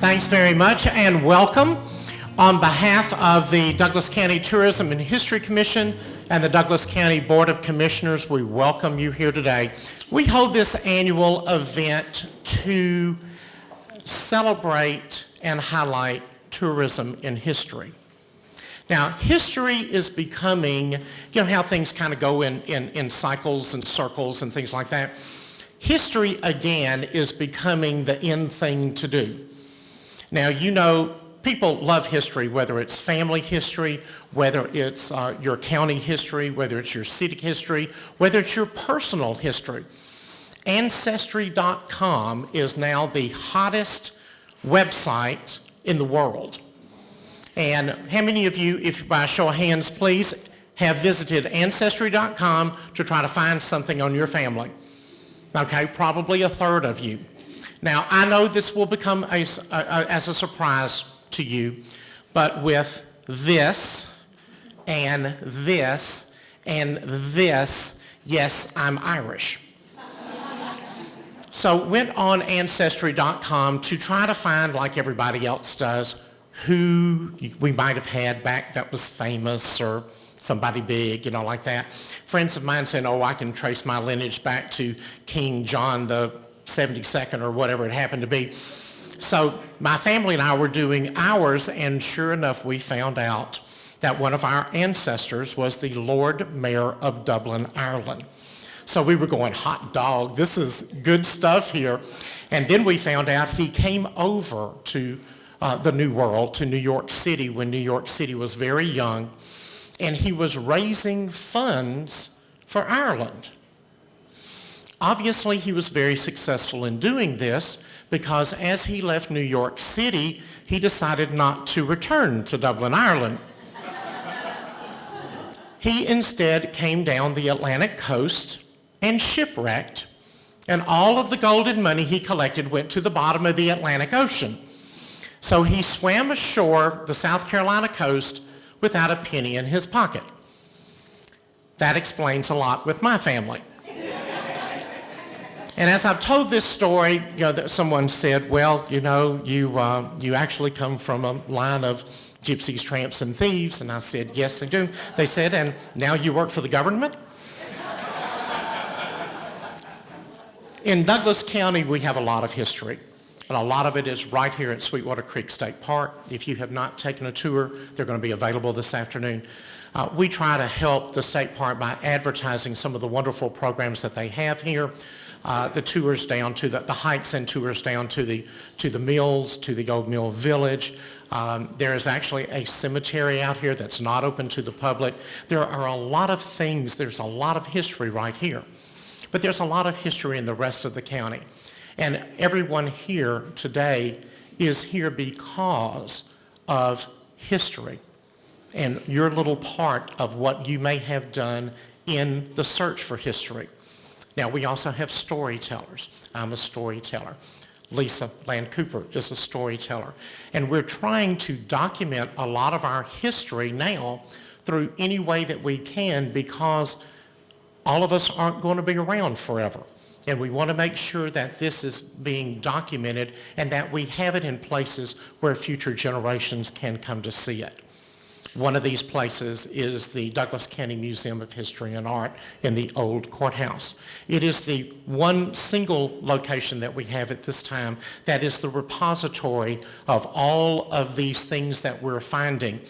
Thanks very much and welcome. On behalf of the Douglas County Tourism and History Commission and the Douglas County Board of Commissioners, we welcome you here today. We hold this annual event to celebrate and highlight tourism in history. Now, history is becoming, you know how things kind of go in cycles and circles and things like that. History, again, is becoming the in thing to do. Now, you know, people love history, whether it's family history, whether it's your county history, whether it's your city history, whether it's your personal history. Ancestry.com is now the hottest website in the world. And how many of you, if by a show of hands, please, have visited Ancestry.com to try to find something on your family? Okay, probably a third of you. Now, I know this will become as a surprise to you, but with this and this and this, yes, I'm Irish. So went on Ancestry.com to try to find, like everybody else does, who we might have had back that was famous or somebody big, you know, like that. Friends of mine said, oh, I can trace my lineage back to King John the 72nd or whatever it happened to be. So my family and I were doing ours, and sure enough, we found out that one of our ancestors was the Lord Mayor of Dublin, Ireland. So we were going, hot dog, this is good stuff here. And then we found out he came over to the New World, to New York City, when New York City was very young, and he was raising funds for Ireland. Obviously, he was very successful in doing this because as he left New York City, he decided not to return to Dublin, Ireland. He instead came down the Atlantic coast and shipwrecked, and all of the gold and money he collected went to the bottom of the Atlantic Ocean. So he swam ashore the South Carolina coast without a penny in his pocket. That explains a lot with my family. And as I've told this story, you know, someone said, well, you know, you actually come from a line of gypsies, tramps, and thieves. And I said, yes, I do. They said, and now you work for the government? In Douglas County, we have a lot of history. And a lot of it is right here at Sweetwater Creek State Park. If you have not taken a tour, they're going to be available this afternoon. We try to help the state park by advertising some of the wonderful programs that they have here. The tours down to the hikes and tours down to the mills, to the Old Mill Village. There is actually a cemetery out here that's not open to the public. There are a lot of things. There's a lot of history right here. But there's a lot of history in the rest of the county. And everyone here today is here because of history and your little part of what you may have done in the search for history. Now, we also have storytellers. I'm a storyteller. Lisa Land Cooper is a storyteller. And we're trying to document a lot of our history now through any way that we can, because all of us aren't going to be around forever. And we want to make sure that this is being documented and that we have it in places where future generations can come to see it. One of these places is the Douglas County Museum of History and Art in the old courthouse. It is the one single location that we have at this time that is the repository of all of these things that we're finding.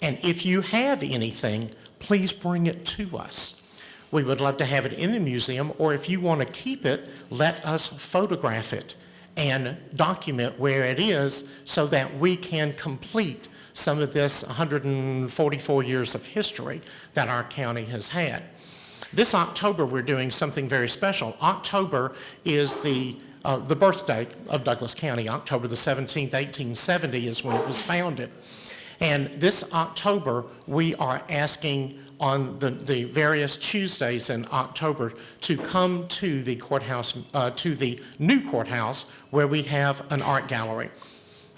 And if you have anything, please bring it to us. We would love to have it in the museum, or if you want to keep it, let us photograph it and document where it is so that we can complete some of this 144 years of history that our county has had. This October, we're doing something very special. October is the birthday of Douglas County. October the 17th, 1870 is when it was founded. And this October, we are asking on the various Tuesdays in October to come to the courthouse, to the new courthouse, where we have an art gallery.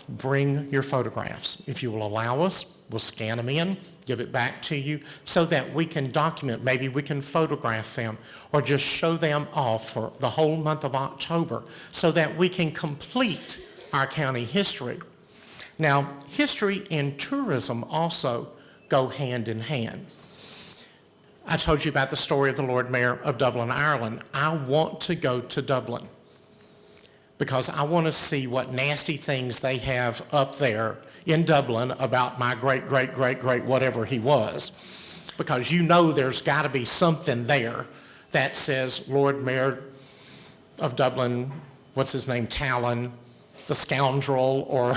Bring your photographs. If you will allow us, we'll scan them in, give it back to you so that we can document. Maybe we can photograph them or just show them off for the whole month of October so that we can complete our county history. Now, history and tourism also go hand in hand. I told you about the story of the Lord Mayor of Dublin, Ireland. I want to go to Dublin because I want to see what nasty things they have up there in Dublin about my great, great, great, great, whatever he was. Because you know there's got to be something there that says Lord Mayor of Dublin, what's his name, TALLON, the scoundrel, or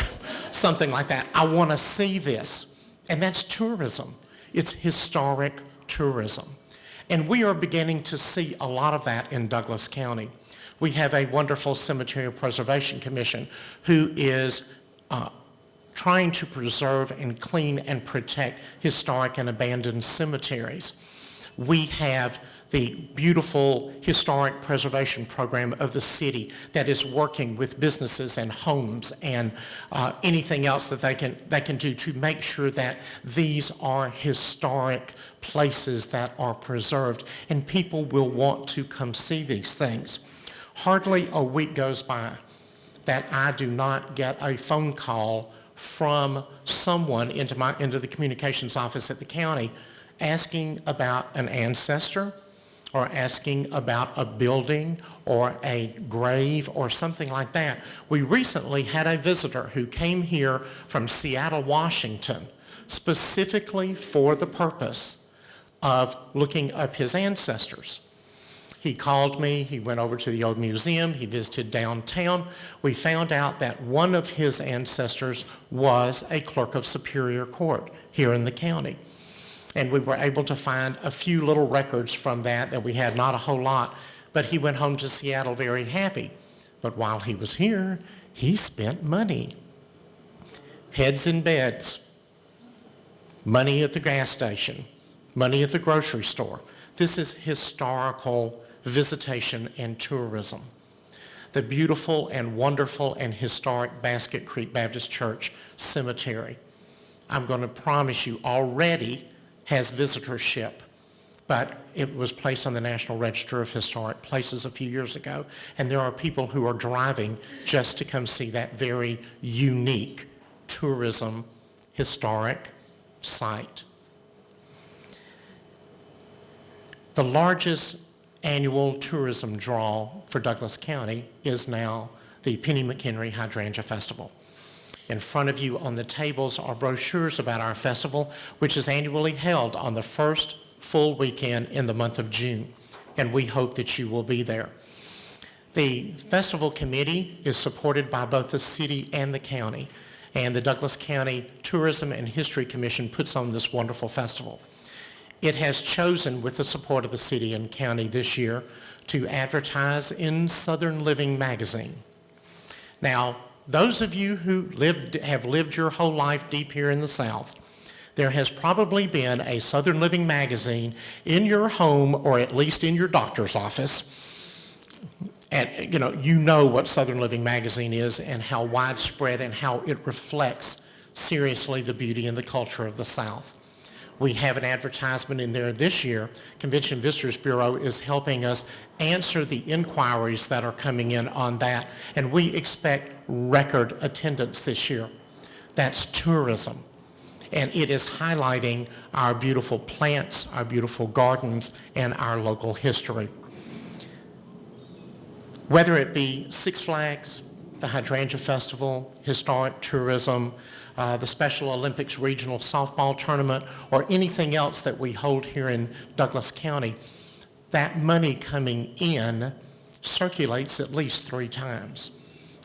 something like that. I want to see this. And that's tourism. It's historic tourism. And we are beginning to see a lot of that in Douglas County. We have a wonderful Cemetery Preservation Commission who is trying to preserve and clean and protect historic and abandoned cemeteries. We have the beautiful historic preservation program of the city that is working with businesses and homes and anything else that they can do to make sure that these are historic places that are preserved and people will want to come see these things. Hardly a week goes by that I do not get a phone call from someone into the communications office at the county asking about an ancestor or asking about a building or a grave or something like that. We recently had a visitor who came here from Seattle, Washington, specifically for the purpose of looking up his ancestors. He called me, he went over to the old museum, he visited downtown. We found out that one of his ancestors was a clerk of Superior Court here in the county. And we were able to find a few little records from that we had, not a whole lot, but he went home to Seattle very happy. But while he was here, he spent money. Heads in beds, money at the gas station, money at the grocery store. This is historical visitation and tourism. The beautiful and wonderful and historic Basket Creek Baptist Church Cemetery, I'm going to promise you, already has visitorship, but it was placed on the National Register of Historic Places a few years ago, and there are people who are driving just to come see that very unique tourism historic site. The largest annual tourism draw for Douglas County is now the Penny McHenry Hydrangea Festival. In front of you on the tables are brochures about our festival, which is annually held on the first full weekend in the month of June, and we hope that you will be there. The festival committee is supported by both the city and the county, and the Douglas County Tourism and History Commission puts on this wonderful festival. It has chosen, with the support of the city and county this year, to advertise in Southern Living magazine. Now, those of you who have lived your whole life deep here in the South, there has probably been a Southern Living magazine in your home or at least in your doctor's office. And you know what Southern Living magazine is and how widespread and how it reflects seriously the beauty and the culture of the South. We have an advertisement in there this year. Convention Visitors Bureau is helping us answer the inquiries that are coming in on that, and we expect record attendance this year. That's tourism, and it is highlighting our beautiful plants, our beautiful gardens, and our local history. Whether it be Six Flags, the Hydrangea Festival, historic tourism, the Special Olympics Regional Softball Tournament, or anything else that we hold here in Douglas County, that money coming in circulates at least 3 times.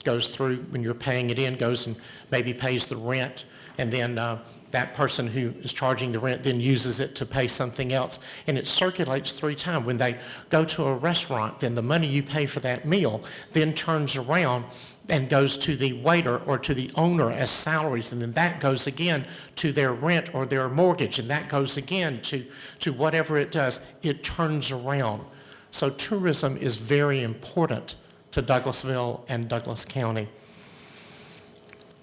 Goes through, when you're paying it in, goes and maybe pays the rent, and then that person who is charging the rent then uses it to pay something else, and it circulates 3 times. When they go to a restaurant, then the money you pay for that meal then turns around and goes to the waiter or to the owner as salaries, and then that goes again to their rent or their mortgage, and that goes again to whatever it does. It turns around. So tourism is very important to Douglasville and Douglas County.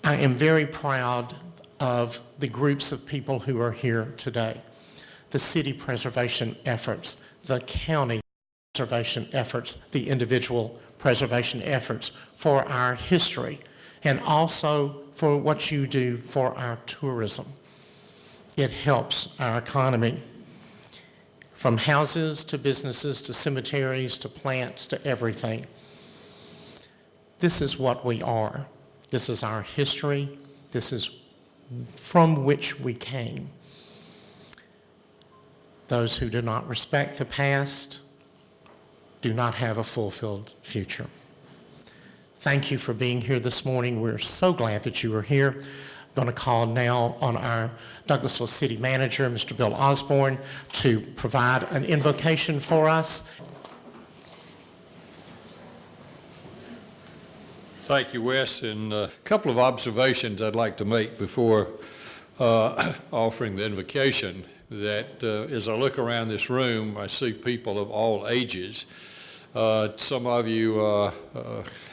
I am very proud of the groups of people who are here today. The city preservation efforts, the county preservation efforts, the individual preservation efforts for our history. and also for what you do for our tourism. It helps our economy, from houses to businesses to cemeteries to plants to everything. This is what we are. This is our history. This is from which we came. Those who do not respect the past do not have a fulfilled future. Thank you for being here this morning. We're so glad that you were here. I'm going to call now on our Douglasville City Manager, Mr. Bill Osborne, to provide an invocation for us. Thank you, Wes. And a couple of observations I'd like to make before offering the invocation. That as I look around this room, I see people of all ages. Some of you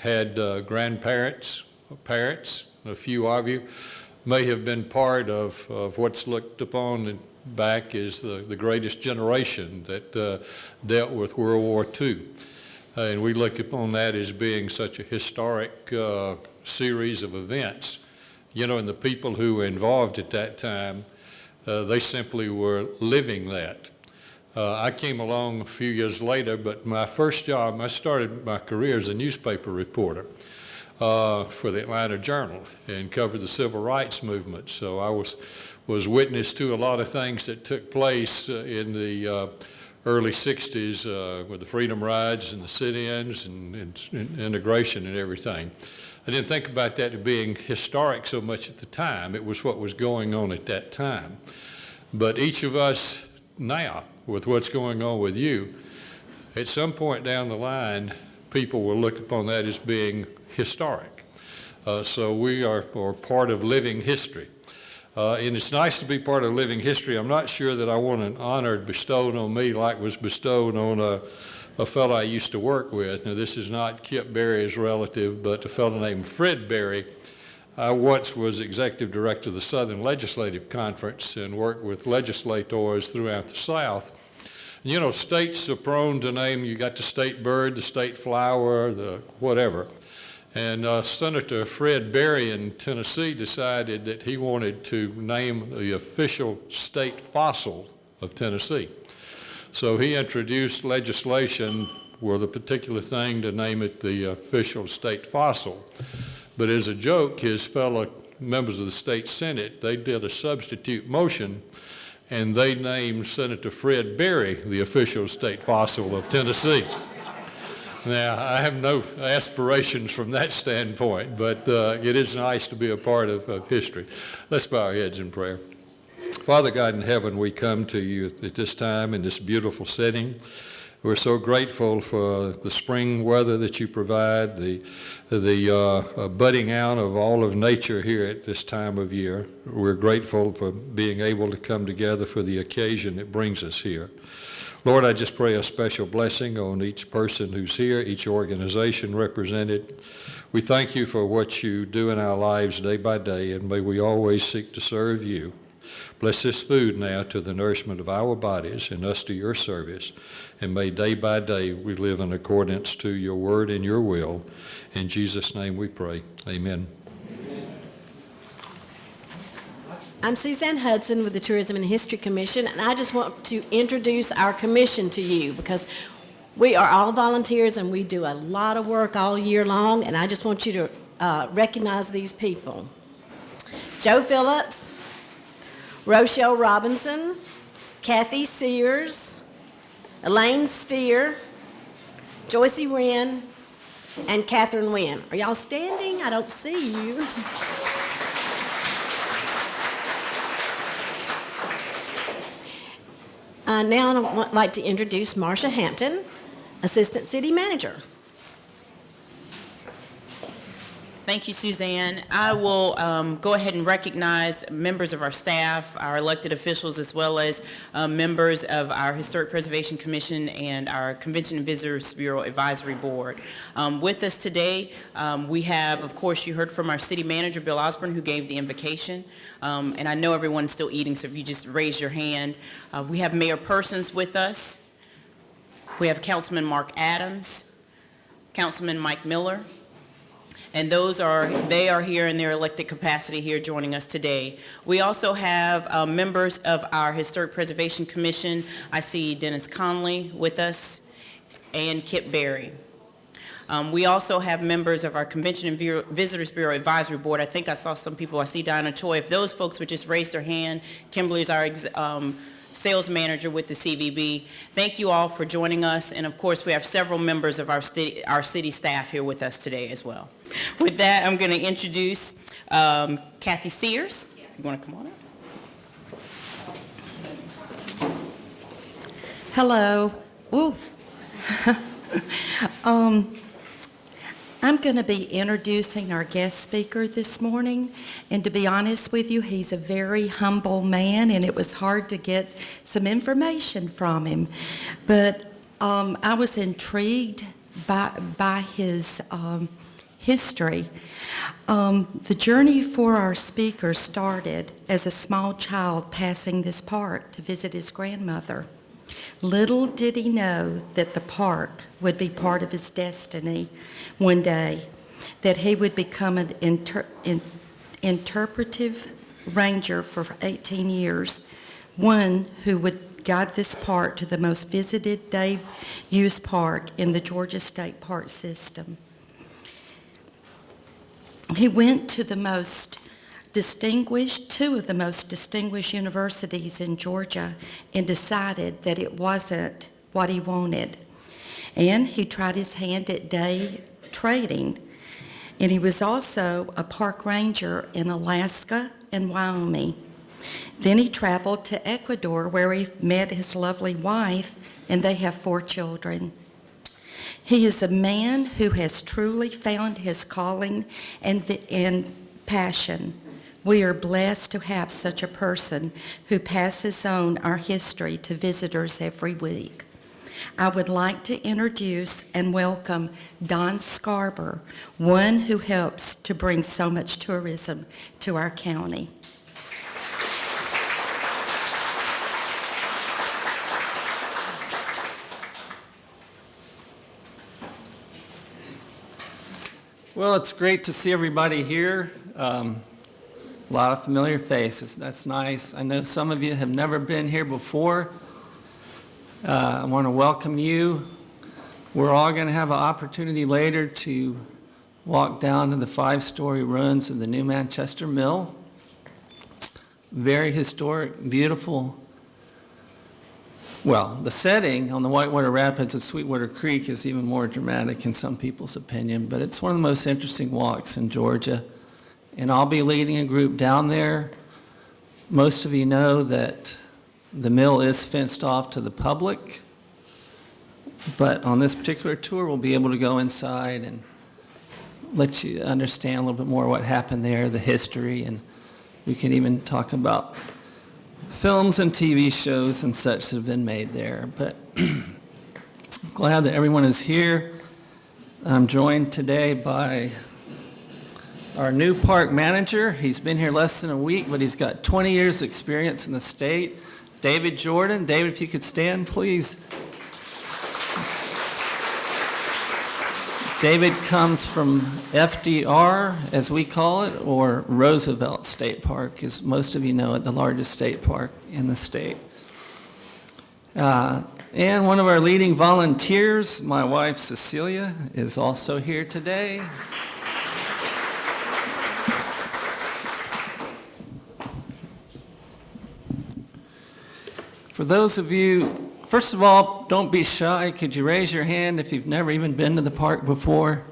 had grandparents, parents. A few of you may have been part of what's looked upon back as the greatest generation that dealt with World War II. And we look upon that as being such a historic series of events. You know, and the people who were involved at that time, they simply were living that. I came along a few years later, but my first job, I started my career as a newspaper reporter for the Atlanta Journal and covered the civil rights movement. So I was witness to a lot of things that took place in the early 60s with the freedom rides and the sit-ins and integration and everything. I didn't think about that as being historic so much at the time. It was what was going on at that time. But each of us now, with what's going on with you, at some point down the line, people will look upon that as being historic. So we are part of living history. And it's nice to be part of living history. I'm not sure that I want an honor bestowed on me like was bestowed on a fellow I used to work with. Now, this is not Kip Berry's relative, but a fellow named Fred Berry. I once was executive director of the Southern Legislative Conference and worked with legislators throughout the South. And, you know, states are prone to name, you got the state bird, the state flower, the whatever. And Senator Fred Berry in Tennessee decided that he wanted to name the official state fossil of Tennessee. So he introduced legislation with a particular thing to name it the official state fossil. But as a joke, his fellow members of the state Senate, they did a substitute motion and they named Senator Fred Berry the official state fossil of Tennessee. Now, I have no aspirations from that standpoint, but it is nice to be a part of history. Let's bow our heads in prayer. Father God in heaven, we come to you at this time in this beautiful setting. We're so grateful for the spring weather that you provide, the budding out of all of nature here at this time of year. We're grateful for being able to come together for the occasion that brings us here. Lord, I just pray a special blessing on each person who's here, each organization represented. We thank you for what you do in our lives day by day, and may we always seek to serve you. Bless this food now to the nourishment of our bodies and us to your service. And may day by day we live in accordance to your word and your will. In Jesus' name we pray. Amen. I'm Suzanne Hudson with the Tourism and History Commission, and I just want to introduce our commission to you because we are all volunteers and we do a lot of work all year long, and I just want you to recognize these people. Joe Phillips, Rochelle Robinson, Kathy Sears, ELAINE STEERE, Joycey Wren, and Catherine Wynn. Are y'all standing? I don't see you. Now I'd like to introduce Marcia Hampton, Assistant City Manager. Thank you, Suzanne. I will go ahead and recognize members of our staff, our elected officials, as well as members of our Historic Preservation Commission and our Convention and Visitors Bureau Advisory Board. With us today, we have, of course, you heard from our City Manager, Bill Osborne, who gave the invocation. And I know everyone's still eating, so if you just raise your hand. We have Mayor Persons with us. We have Councilman Mark Adams, Councilman Mike Miller, And they are here in their elected capacity here joining us today. We also have members of our Historic Preservation Commission. I see Dennis Conley with us and Kip Berry. We also have members of our Convention and Visitors Bureau Advisory Board. I think I saw some people. I see Dinah Choi. If those folks would just raise their hand. Kimberly is our sales manager with the CVB. Thank you all for joining us. And of course, we have several members of our city staff here with us today as well. With that, I'm going to introduce Kathy Sears. You want to come on up? Hello. Ooh. I'm going to be introducing our guest speaker this morning, and to be honest with you, he's a very humble man, and it was hard to get some information from him. But I was intrigued by his history. The journey for our speaker started as a small child passing this park to visit his grandmother. Little did he know that the park would be part of his destiny one day, that he would become an interpretive ranger for 18 years, one who would guide this park to the most visited day-use park in the Georgia State Park System. He went to two of the most distinguished universities in Georgia and decided that it wasn't what he wanted. And he tried his hand at day trading. And he was also a park ranger in Alaska and Wyoming. Then he traveled to Ecuador, where he met his lovely wife, and they have 4 children. He is a man who has truly found his calling and passion. We are blessed to have such a person who passes on our history to visitors every week. I would like to introduce and welcome Don Scarborough, one who helps to bring so much tourism to our county. Well, it's great to see everybody here. A lot of familiar faces. That's nice. I know some of you have never been here before. I want to welcome you. We're all going to have an opportunity later to walk down to the 5-story ruins of the New Manchester Mill. Very historic, beautiful. Well, the setting on the Whitewater Rapids of Sweetwater Creek is even more dramatic in some people's opinion, but it's one of the most interesting walks in Georgia. And I'll be leading a group down there. Most of you know that the mill is fenced off to the public, but on this particular tour, we'll be able to go inside and let you understand a little bit more what happened there, the history, and we can even talk about films and TV shows and such that have been made there. But glad that everyone is here. I'm joined today by our new park manager. He's been here less than a week, but he's got 20 years experience in the state. David Jordan. David, if you could stand, please. David comes from FDR, as we call it, or Roosevelt State Park, as most of you know it, the largest state park in the state. And one of our leading volunteers, my wife Cecilia, is also here today. For those of you, first of all, don't be shy. Could you raise your hand if you've never even been to the park before?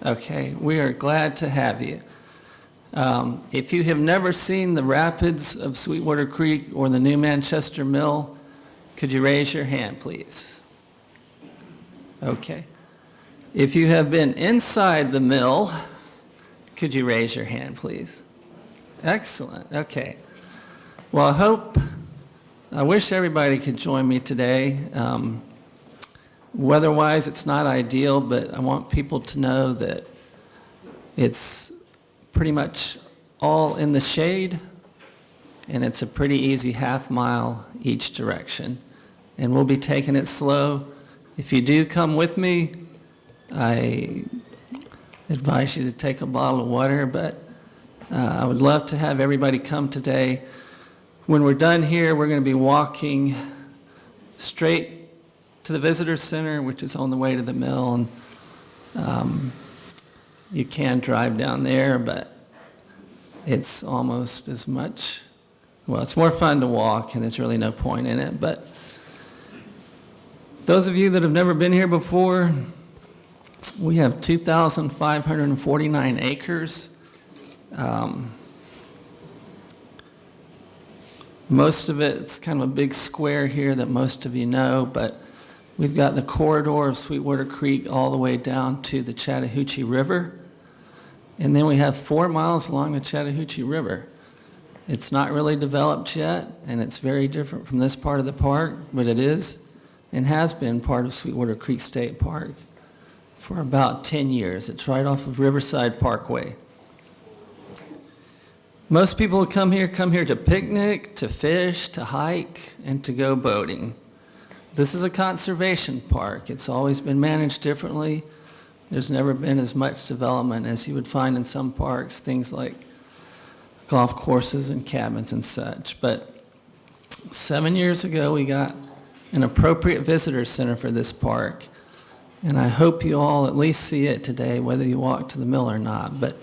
Okay, we are glad to have you. If you have never seen the rapids of Sweetwater Creek or the New Manchester Mill, could you raise your hand, please? Okay. If you have been inside the mill, could you raise your hand, please? Excellent. Okay. Well, I wish everybody could join me today. Weather-wise, it's not ideal, but I want people to know that it's pretty much all in the shade, and it's a pretty easy half-mile each direction. And we'll be taking it slow. If you do come with me, I advise you to take a bottle of water, but I would love to have everybody come today. When we're done here, we're going to be walking straight to the visitor center, which is on the way to the mill, and you can drive down there, but it's almost as much, well, it's more fun to walk, and there's really no point in it. But those of you that have never been here before, we have 2,549 acres. Most of it's kind of a big square here that most of you know, but we've got the corridor of Sweetwater Creek all the way down to the Chattahoochee River. And then we have 4 miles along the Chattahoochee River. It's not really developed yet, and it's very different from this part of the park, but it is and has been part of Sweetwater Creek State Park for about 10 years. It's right off of Riverside Parkway. Most people who come here to picnic, to fish, to hike, and to go boating. This is a conservation park. It's always been managed differently. There's never been as much development as you would find in some parks, things like golf courses and cabins and such. But 7 years ago, we got an appropriate visitor center for this park. And I hope you all at least see it today, whether you walk to the mill or not. But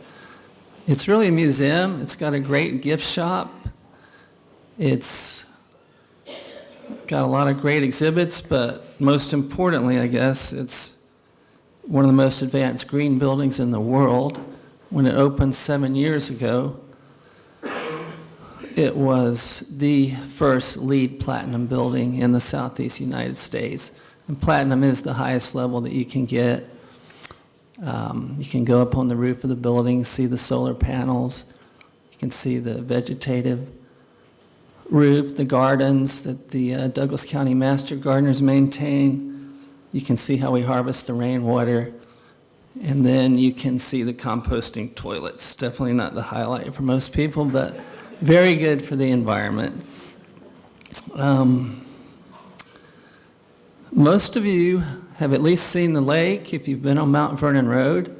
it's really a museum. It's got a great gift shop. It's got a lot of great exhibits, but most importantly, I guess, it's one of the most advanced green buildings in the world. When it opened 7 years ago, it was the first LEED Platinum building in the Southeast United States. And Platinum is the highest level that you can get. You can go up on the roof of the building, see the solar panels. You can see the vegetative roof, the gardens that the Douglas County Master Gardeners maintain. You can see how we harvest the rainwater. And then you can see the composting toilets. Definitely not the highlight for most people, but very good for the environment. Most of you have at least seen the lake if you've been on Mount Vernon Road.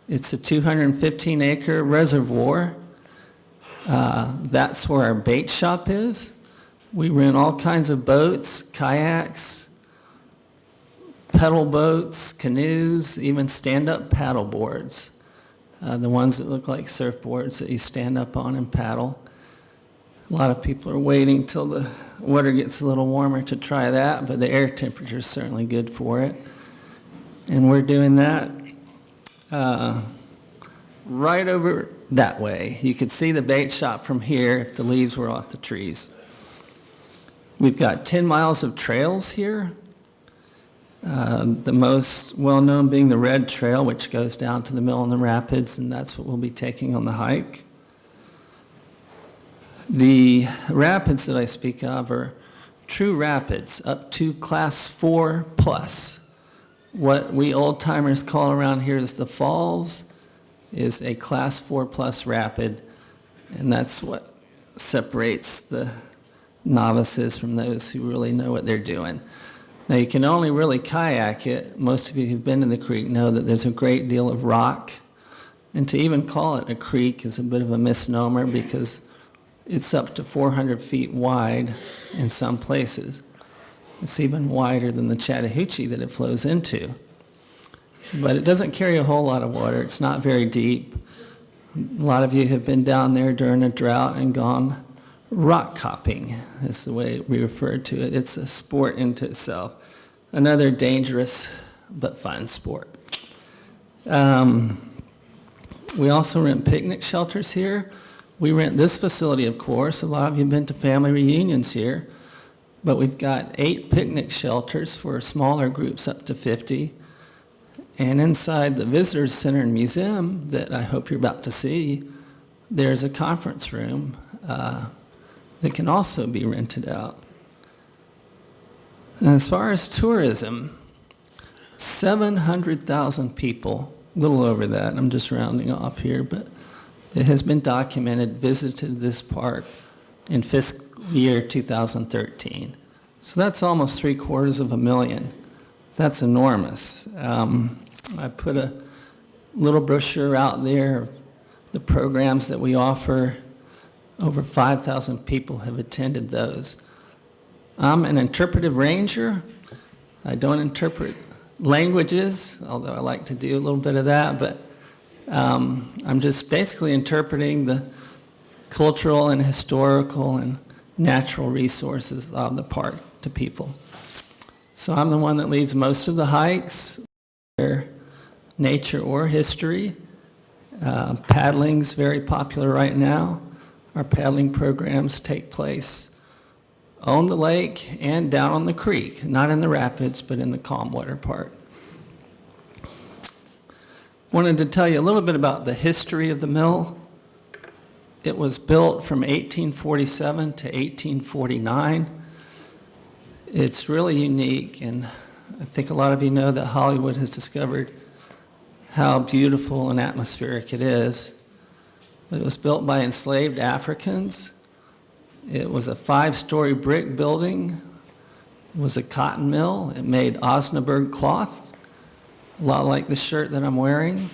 It's a 215-acre reservoir. That's where our bait shop is. We rent all kinds of boats, kayaks, pedal boats, canoes, even stand-up paddle boards. The ones that look like surfboards that you stand up on and paddle. A lot of people are waiting till the water gets a little warmer to try that, but the air temperature is certainly good for it. And we're doing that right over that way. You could see the bait shop from here if the leaves were off the trees. We've got 10 miles of trails here. The most well-known being the Red Trail, which goes down to the mill and the rapids, and that's what we'll be taking on the hike. The rapids that I speak of are true rapids, up to class 4 plus. What we old-timers call around here is the falls, is a class 4 plus rapid, and that's what separates the novices from those who really know what they're doing. Now, you can only really kayak it. Most of you who've been to the creek know that there's a great deal of rock, and to even call it a creek is a bit of a misnomer because it's up to 400 feet wide in some places. It's even wider than the Chattahoochee that it flows into. But it doesn't carry a whole lot of water. It's not very deep. A lot of you have been down there during a drought and gone rock hopping, is the way we refer to it. It's a sport into itself. Another dangerous but fun sport. We also rent picnic shelters here. We rent this facility, of course. A lot of you have been to family reunions here. But we've got 8 picnic shelters for smaller groups up to 50. And inside the Visitors Center and Museum that I hope you're about to see, there's a conference room that can also be rented out. And as far as tourism, 700,000 people, a little over that, I'm just rounding off here, but it has been documented, visited this park in fiscal year 2013. So that's almost 3/4 of a million. That's enormous. I put a little brochure out there of the programs that we offer. Over 5,000 people have attended those. I'm an interpretive ranger. I don't interpret languages, although I like to do a little bit of that, but I'm just basically interpreting the cultural and historical and natural resources of the park to people. So I'm the one that leads most of the hikes, whether nature or history. Paddling's very popular right now. Our paddling programs take place on the lake and down on the creek, not in the rapids, but in the calm water part. Wanted to tell you a little bit about the history of the mill. It was built from 1847 to 1849. It's really unique, and I think a lot of you know that Hollywood has discovered how beautiful and atmospheric it is. But it was built by enslaved Africans. It was a 5-story brick building. It was a cotton mill. It made Osnaburg cloth, a lot like the shirt that I'm wearing.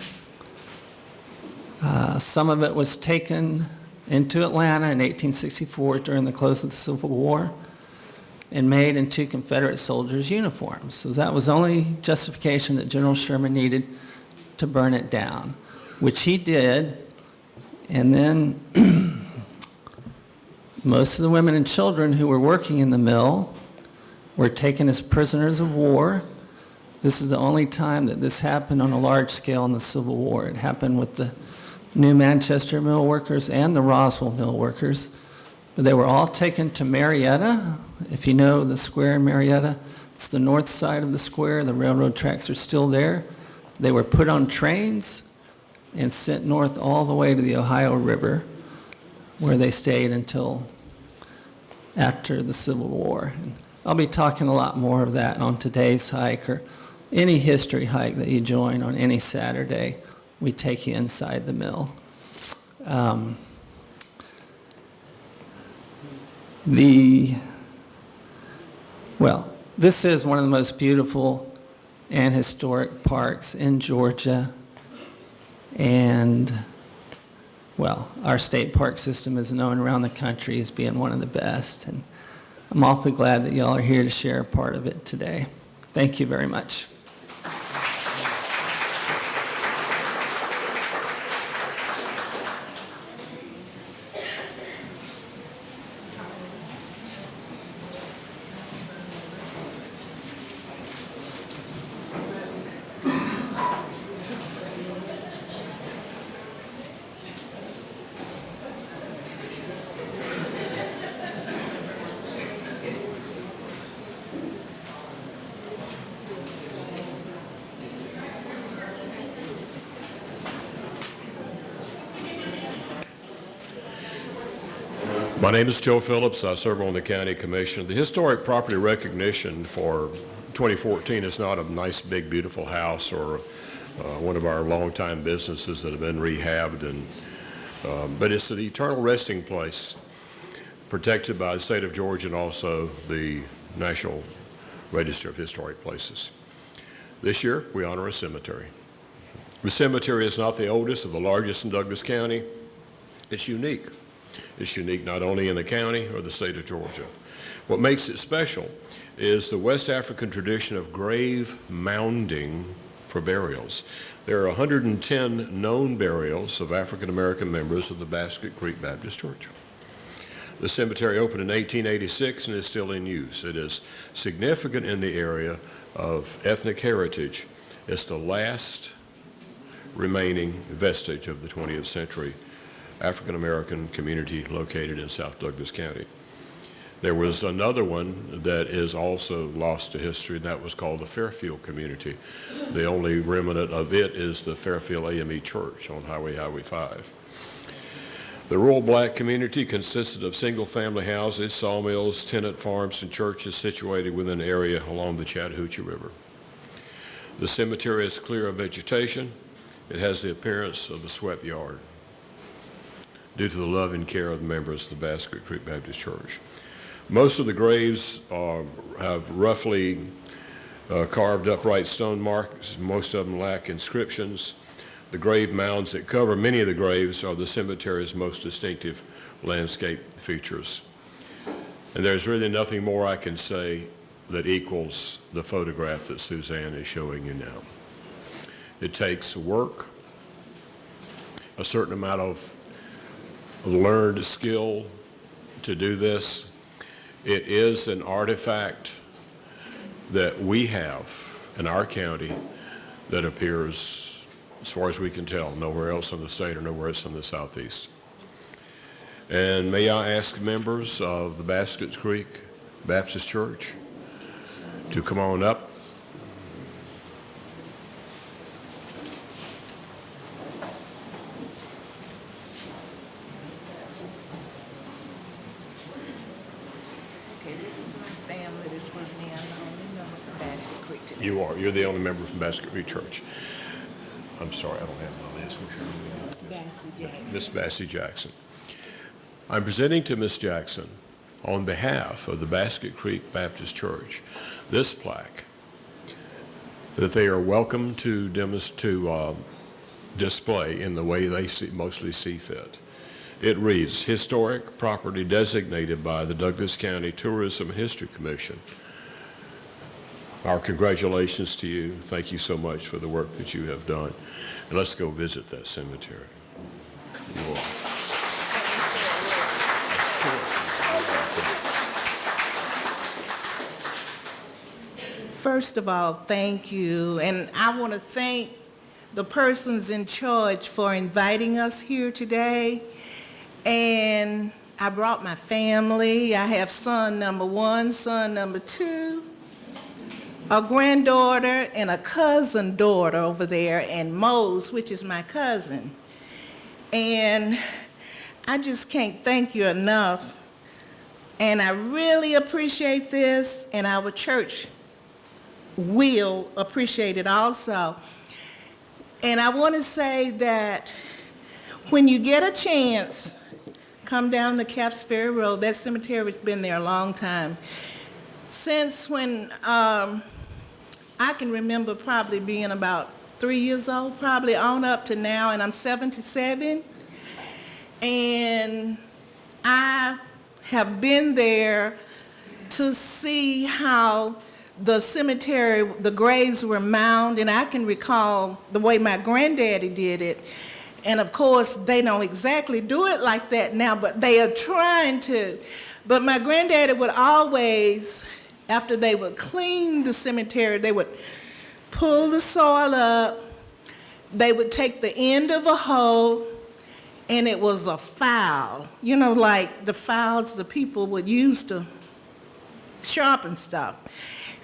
Some of it was taken into Atlanta in 1864 during the close of the Civil War and made into Confederate soldiers' uniforms. So that was the only justification that General Sherman needed to burn it down, which he did. And then most of the women and children who were working in the mill were taken as prisoners of war. This is the only time that this happened on a large scale in the Civil War. It happened with the New Manchester mill workers and the Roswell mill workers. But they were all taken to Marietta. If you know the square in Marietta, it's the north side of the square. The railroad tracks are still there. They were put on trains and sent north all the way to the Ohio River, where they stayed until after the Civil War. And I'll be talking a lot more of that on today's hike, or any history hike that you join on any Saturday. We take you inside the mill. This is one of the most beautiful and historic parks in Georgia. And, our state park system is known around the country as being one of the best. And I'm awfully glad that y'all are here to share a part of it today. Thank you very much. My name is Joe Phillips. I serve on the County Commission. The historic property recognition for 2014 is not a nice, big, beautiful house or one of our longtime businesses that have been rehabbed, but it's the eternal resting place protected by the state of Georgia and also the National Register of Historic Places. This year, we honor a cemetery. The cemetery is not the oldest or the largest in Douglas County. It's unique. It's unique not only in the county or the state of Georgia. What makes it special is the West African tradition of grave mounding for burials. There are 110 known burials of African American members of the Basket Creek Baptist Church. The cemetery opened in 1886 and is still in use. It is significant in the area of ethnic heritage. It's the last remaining vestige of the 20th century African American community located in South Douglas County. There was another one that is also lost to history, and that was called the Fairfield community. The only remnant of it is the Fairfield AME Church on Highway 5. The rural black community consisted of single-family houses, sawmills, tenant farms, and churches situated within an area along the Chattahoochee River. The cemetery is clear of vegetation. It has the appearance of a swept yard due to the love and care of the members of the Basket Creek Baptist Church. Most of the graves have roughly carved upright stone marks. Most of them lack inscriptions. The grave mounds that cover many of the graves are the cemetery's most distinctive landscape features. And there's really nothing more I can say that equals the photograph that Suzanne is showing you now. It takes work, a certain amount of learned skill to do this. It is an artifact that we have in our county that appears, as far as we can tell, nowhere else in the state or nowhere else in the Southeast. And may I ask members of the Basket Creek Baptist Church to come on up. Okay, this is my family, this is me, I'm the only member from Basket Creek today. You are. You're the only member from Basket Creek Church. I'm sorry, I don't have my list. Bessie Jackson. Miss Bessie Jackson. I'm presenting to Miss Jackson, on behalf of the Basket Creek Baptist Church, this plaque that they are welcome to display in the way they mostly see fit. It reads, "Historic property designated by the Douglas County Tourism and History Commission." Our congratulations to you. Thank you so much for the work that you have done. And let's go visit that cemetery. Whoa. First of all, thank you, and I want to thank the persons in charge for inviting us here today. And I brought my family. I have son number 1, son number 2, a granddaughter and a cousin daughter over there, and Mose, which is my cousin. And I just can't thank you enough. And I really appreciate this, and our church will appreciate it also. And I want to say that when you get a chance, come down the Caps Ferry Road. That cemetery has been there a long time. Since when I can remember probably being about 3 years old, probably on up to now, and I'm 77. And I have been there to see how the cemetery, the graves were mounded, and I can recall the way my granddaddy did it. And of course, they don't exactly do it like that now, but they are trying to. But my granddaddy would always, after they would clean the cemetery, they would pull the soil up, they would take the end of a hoe, and it was a file, you know, like the files the people would use to sharpen stuff.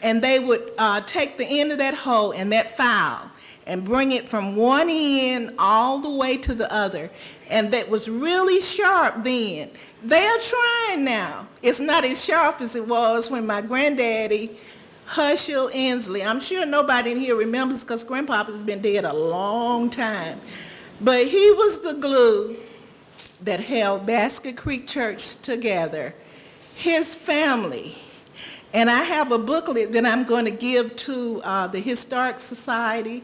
And they would take the end of that hoe and that file and bring it from one end all the way to the other. And that was really sharp then. They are trying now. It's not as sharp as it was when my granddaddy, Herschel Inslee, I'm sure nobody in here remembers because Grandpapa's been dead a long time. But he was the glue that held Basket Creek Church together. His family. And I have a booklet that I'm going to give to the Historic Society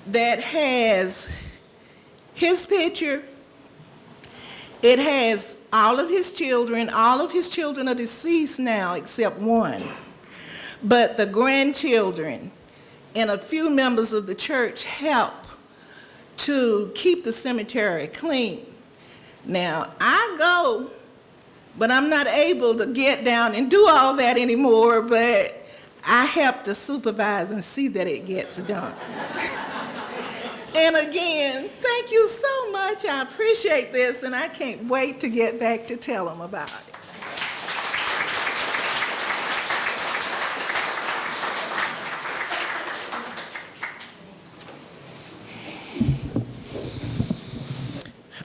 that has his picture. It has all of his children. All of his children are deceased now except one. But the grandchildren and a few members of the church help to keep the cemetery clean. Now, I go, but I'm not able to get down and do all that anymore, but I help to supervise and see that it gets done. And again, thank you so much. I appreciate this, and I can't wait to get back to tell them about it.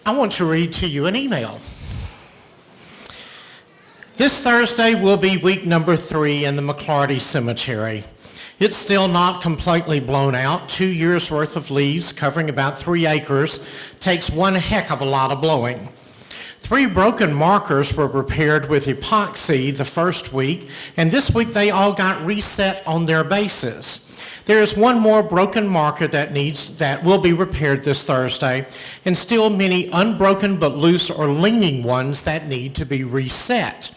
I want to read to you an email. This Thursday will be week number 3 in the McClarty Cemetery. It's still not completely blown out. 2 years worth of leaves covering about 3 acres takes one heck of a lot of blowing. 3 broken markers were repaired with epoxy the first week, and this week they all got reset on their bases. There is one more broken marker that will be repaired this Thursday, and still many unbroken but loose or leaning ones that need to be reset.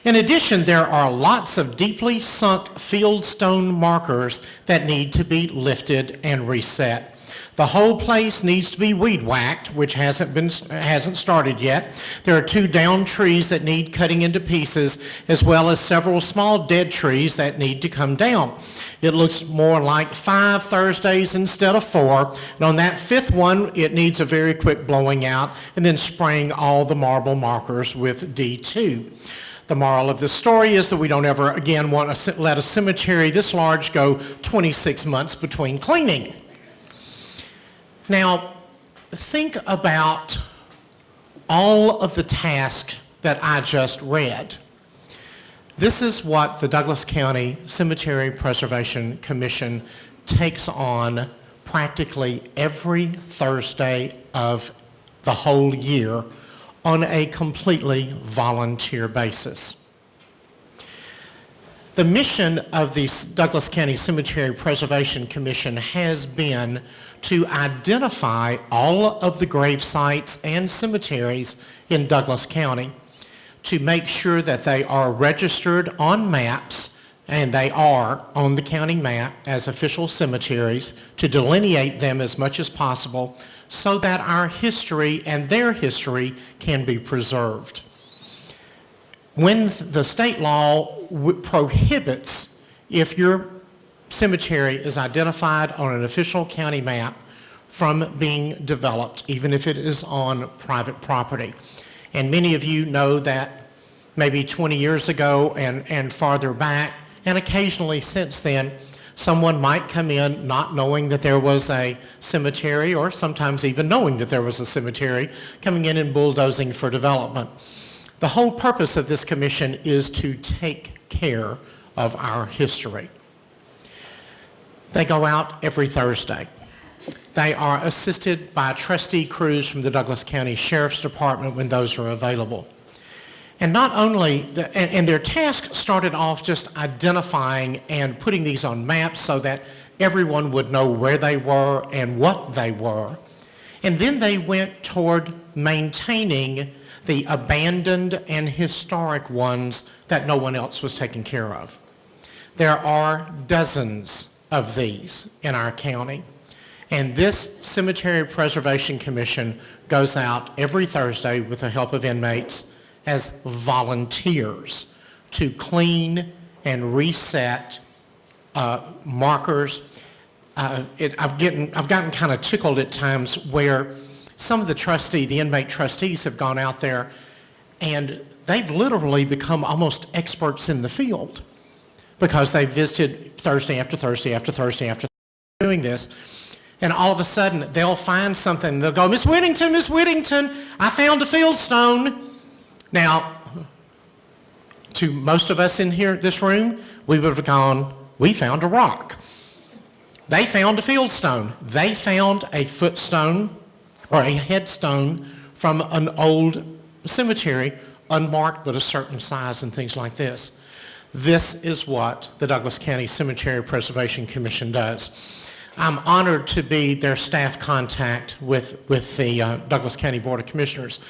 In addition, there are lots of deeply sunk fieldstone markers that need to be lifted and reset. The whole place needs to be weed whacked, which hasn't started yet. There are 2 downed trees that need cutting into pieces, as well as several small dead trees that need to come down. It looks more like 5 Thursdays instead of 4, and on that 5th one, it needs a very quick blowing out and then spraying all the marble markers with D2. The moral of this story is that we don't ever again want to let a cemetery this large go 26 months between cleaning. Now, think about all of the tasks that I just read. This is what the Douglas County Cemetery Preservation Commission takes on practically every Thursday of the whole year on a completely volunteer basis. The mission of the Douglas County Cemetery Preservation Commission has been to identify all of the grave sites and cemeteries in Douglas County, to make sure that they are registered on maps, and they are on the county map as official cemeteries, to delineate them as much as possible so that our history and their history can be preserved. When the state law prohibits, if your cemetery is identified on an official county map, from being developed, even if it is on private property. And many of you know that maybe 20 years ago and farther back, and occasionally since then, someone might come in not knowing that there was a cemetery, or sometimes even knowing that there was a cemetery, coming in and bulldozing for development. The whole purpose of this commission is to take care of our history. They go out every Thursday. They are assisted by trustee crews from the Douglas County Sheriff's Department when those are available. And not only, and their task started off just identifying and putting these on maps so that everyone would know where they were and what they were. And then they went toward maintaining the abandoned and historic ones that no one else was taking care of. There are dozens of these in our county. And this Cemetery Preservation Commission goes out every Thursday with the help of inmates as volunteers to clean and reset markers. I've gotten kind of tickled at times where some of the inmate trustees have gone out there and they've literally become almost experts in the field because they visited Thursday after Thursday after Thursday after Thursday doing this. And all of a sudden, they'll find something. They'll go, Miss Whittington, I found a fieldstone. Now, to most of us in here, this room, we would have gone, we found a rock. They found a fieldstone. They found a footstone or a headstone from an old cemetery, unmarked but a certain size and things like this. This is what the Douglas County Cemetery Preservation Commission does. I'm honored to be their staff contact with the Douglas County Board of Commissioners.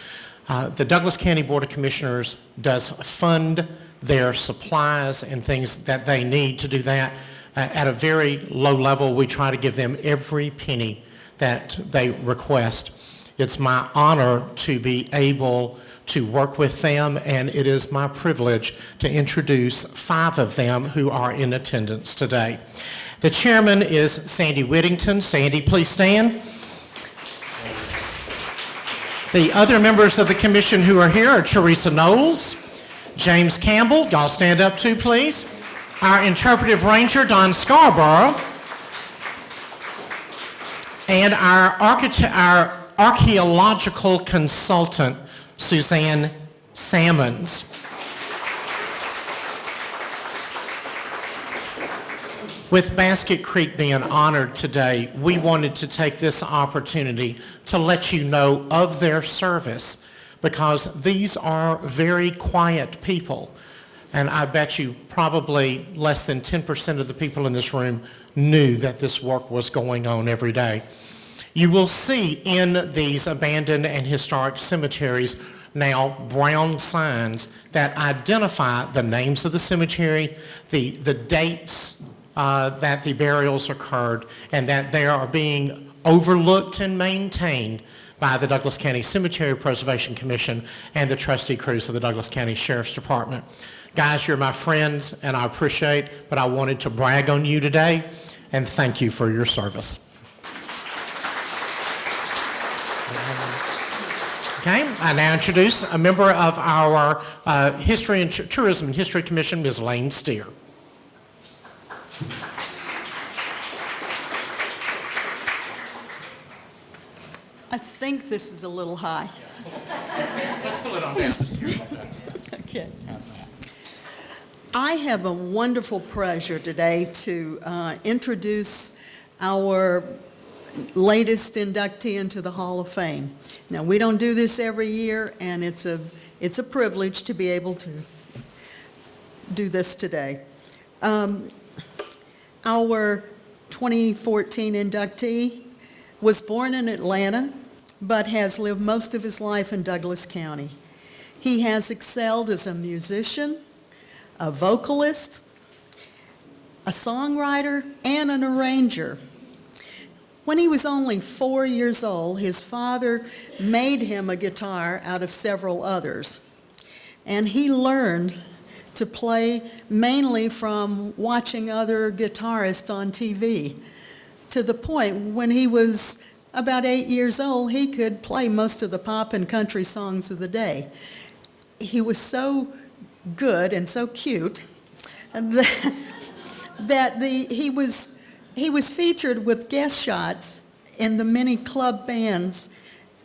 The Douglas County Board of Commissioners does fund their supplies and things that they need to do that. At a very low level, we try to give them every penny that they request. It's my honor to be able to work with them, and it is my privilege to introduce 5 of them who are in attendance today. The chairman is Sandy Whittington. Sandy, please stand. The other members of the commission who are here are Teresa Knowles, James Campbell, y'all stand up too, please. Our interpretive ranger, Don Scarborough, and our archaeological consultant, Suzanne Sammons. With Basket Creek being honored today, we wanted to take this opportunity to let you know of their service, because these are very quiet people. And I bet you probably less than 10% of the people in this room knew that this work was going on every day. You will see in these abandoned and historic cemeteries now brown signs that identify the names of the cemetery, the dates that the burials occurred, and that they are being overlooked and maintained by the Douglas County Cemetery Preservation Commission and the trustee crews of the Douglas County Sheriff's Department. Guys, you're my friends, and I appreciate, but I wanted to brag on you today, and thank you for your service. Okay, I now introduce a member of our History and Tourism and History Commission, Ms. ELAINE STEERE. I think this is a little high. Let's pull it on down. Okay. I have a wonderful pleasure today to introduce our latest inductee into the Hall of Fame. Now, we don't do this every year, and it's a privilege to be able to do this today. Our 2014 inductee was born in Atlanta, but has lived most of his life in Douglas County. He has excelled as a musician, a vocalist, a songwriter, and an arranger. When he was only 4 years old, his father made him a guitar out of several others. And he learned to play mainly from watching other guitarists on TV, to the point when he was about 8 years old, he could play most of the pop and country songs of the day. He was so good and so cute that he was featured with guest shots in the many club bands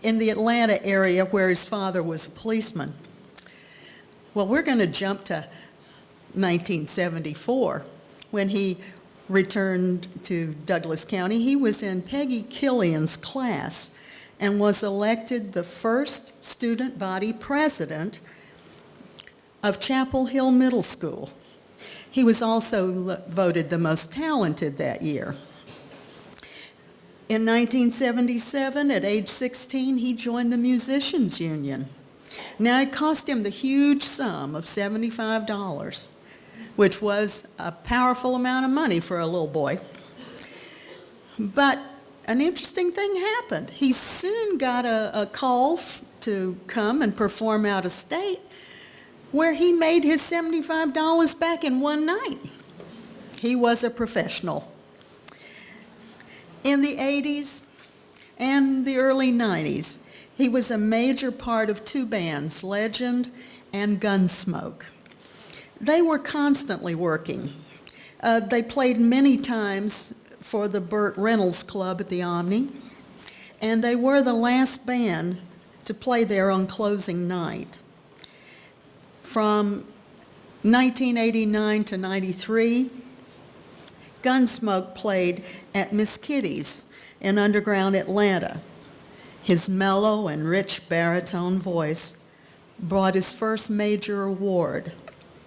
in the Atlanta area where his father was a policeman. Well, we're going to jump to 1974 when he returned to Douglas County. He was in Peggy Killian's class and was elected the first student body president of Chapel Hill Middle School. He was also voted the most talented that year. In 1977, at age 16, he joined the Musicians Union. Now, it cost him the huge sum of $75, which was a powerful amount of money for a little boy. But an interesting thing happened. He soon got a call to come and perform out of state, where he made his $75 back in one night. He was a professional. In the 80s and the early 90s, he was a major part of two bands, Legend and Gunsmoke. They were constantly working. They played many times for the Burt Reynolds Club at the Omni, and they were the last band to play there on closing night. From 1989 to 93, Gunsmoke played at Miss Kitty's in underground Atlanta. His mellow and rich baritone voice brought his first major award,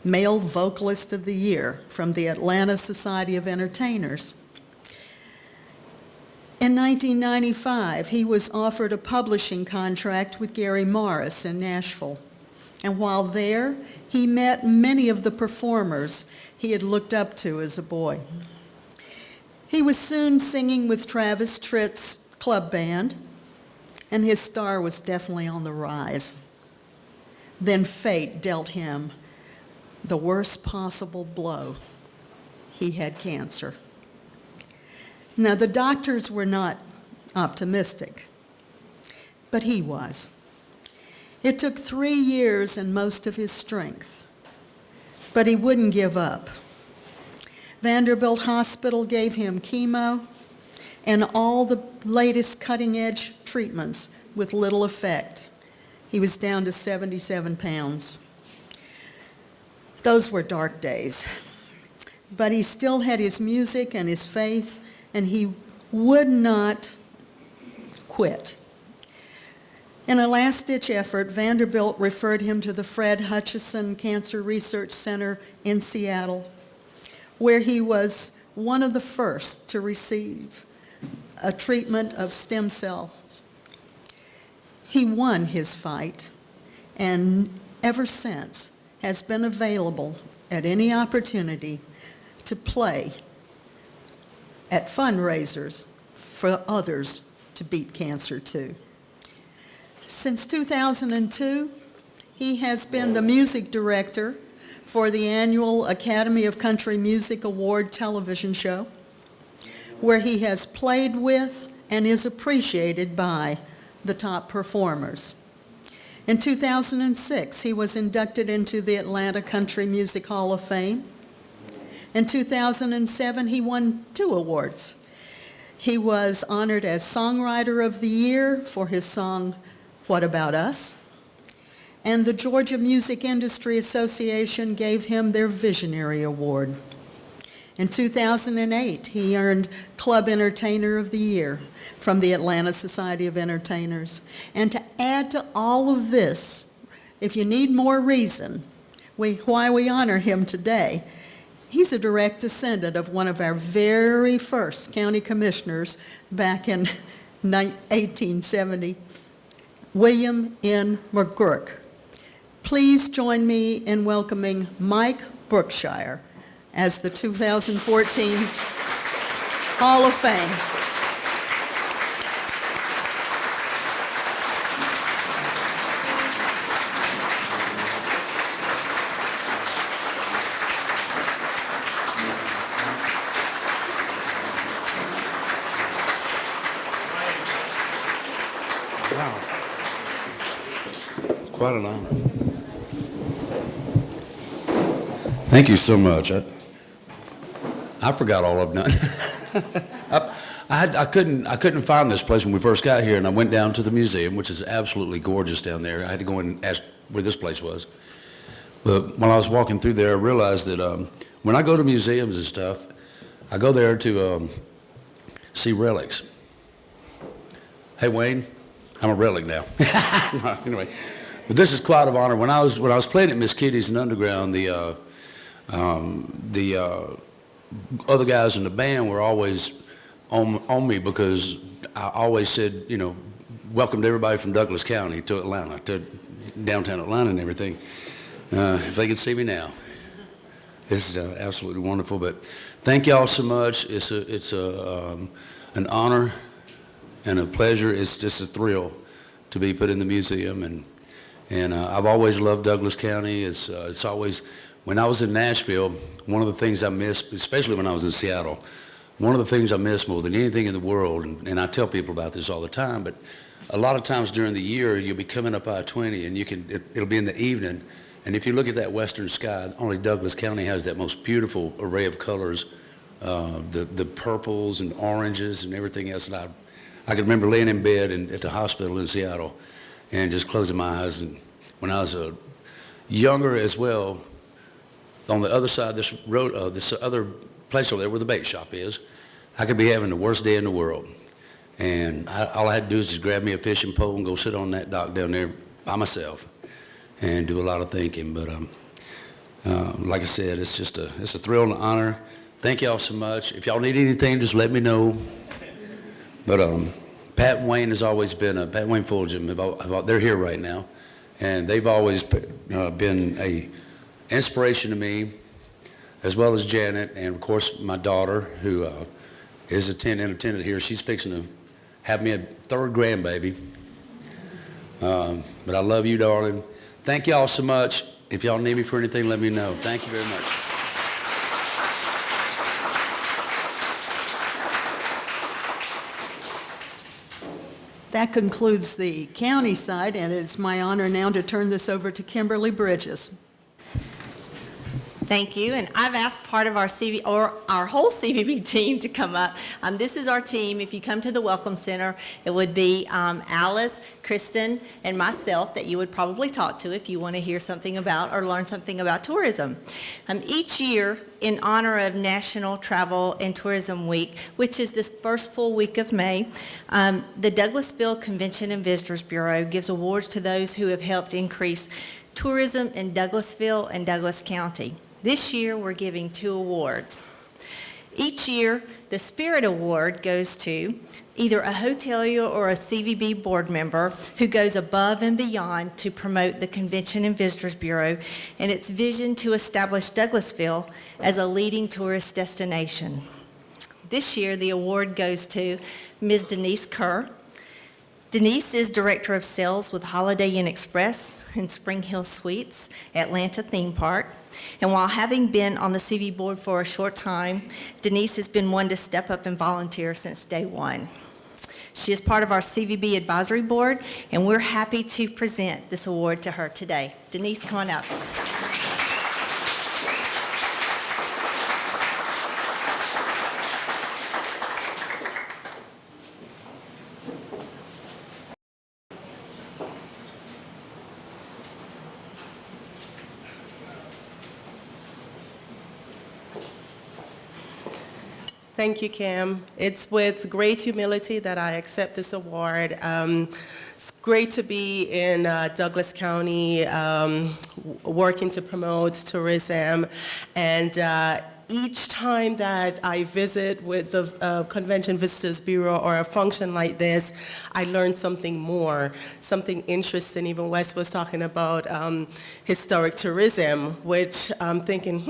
Male Vocalist of the Year, from the Atlanta Society of Entertainers. In 1995, he was offered a publishing contract with Gary Morris in Nashville. And while there, he met many of the performers he had looked up to as a boy. He was soon singing with Travis Tritt's club band, and his star was definitely on the rise. Then fate dealt him the worst possible blow. He had cancer. Now, the doctors were not optimistic, but he was. It took 3 years and most of his strength, but he wouldn't give up. Vanderbilt Hospital gave him chemo and all the latest cutting-edge treatments with little effect. He was down to 77 pounds. Those were dark days, but he still had his music and his faith, and he would not quit. In a last-ditch effort, Vanderbilt referred him to the Fred Hutchinson Cancer Research Center in Seattle, where he was one of the first to receive a treatment of stem cells. He won his fight, and ever since has been available at any opportunity to play at fundraisers for others to beat cancer too. Since 2002, he has been the music director for the annual Academy of Country Music Award television show, where he has played with and is appreciated by the top performers. In 2006, he was inducted into the Atlanta Country Music Hall of Fame. In 2007, he won 2 awards. He was honored as Songwriter of the Year for his song, What About Us? And the Georgia Music Industry Association gave him their Visionary Award. In 2008, he earned Club Entertainer of the Year from the Atlanta Society of Entertainers. And to add to all of this, if you need more reason why we honor him today, he's a direct descendant of one of our very first county commissioners back in 1870, William N. McGurk. Please join me in welcoming Mike Brookshire as the 2014 Hall of Fame. Wow. Quite an honor. Thank you so much. I forgot all I've done. I couldn't find this place when we first got here, and I went down to the museum, which is absolutely gorgeous down there. I had to go and ask where this place was. But when I was walking through there, I realized that when I go to museums and stuff, I go there to see relics. Hey, Wayne, I'm a relic now. Anyway, but this is quite an honor. When I was playing at Miss Kitty's and Underground, the other guys in the band were always on me because I always said, you know, welcome to everybody from Douglas County to Atlanta, to downtown Atlanta and everything. If they could see me now. This is absolutely wonderful. But thank y'all so much. It's an honor and a pleasure. It's just a thrill to be put in the museum. And I've always loved Douglas County. It's always, when I was in Nashville, one of the things I missed, especially when I was in Seattle, one of the things I miss more than anything in the world, and I tell people about this all the time, but a lot of times during the year, you'll be coming up I-20 and it'll be in the evening, and if you look at that western sky, only Douglas County has that most beautiful array of colors, the purples and oranges and everything else. And I can remember laying in bed at the hospital in Seattle and just closing my eyes. And when I was younger as well, on the other side of this road, this other place over there where the bait shop is, I could be having the worst day in the world. And all I had to do is just grab me a fishing pole and go sit on that dock down there by myself and do a lot of thinking. But like I said, it's a thrill and an honor. Thank y'all so much. If y'all need anything, just let me know. But Pat and Wayne has always been, Pat and Wayne Fulgham, they're here right now. And they've always been a inspiration to me, as well as Janet, and of course my daughter, who is attendant here. She's fixing to have me a third grandbaby. But I love you, darling. Thank y'all so much. If y'all need me for anything, let me know. Thank you very much. That concludes the county side, and it's my honor now to turn this over to Kimberly Bridges. Thank you, and I've asked part of our our whole CVB team to come up. This is our team. If you come to the Welcome Center, it would be Alice, Kristen, and myself that you would probably talk to if you want to hear something about or learn something about tourism. Each year, in honor of National Travel and Tourism Week, which is this first full week of May, the Douglasville Convention and Visitors Bureau gives awards to those who have helped increase tourism in Douglasville and Douglas County. This year, we're giving 2 awards. Each year, the Spirit Award goes to either a hotelier or a CVB board member who goes above and beyond to promote the Convention and Visitors Bureau and its vision to establish Douglasville as a leading tourist destination. This year, the award goes to Ms. Denise Kerr. Denise is Director of Sales with Holiday Inn Express and Spring Hill Suites, Atlanta Theme Park. And while having been on the CV board for a short time, Denise has been one to step up and volunteer since day one. She is part of our CVB advisory board, and we're happy to present this award to her today. Denise, come on up. Thank you, Kim. It's with great humility that I accept this award. It's great to be in Douglas County, working to promote tourism, and each time that I visit with the Convention Visitors Bureau or a function like this, I learn something more, something interesting. Even Wes was talking about historic tourism, which I'm thinking,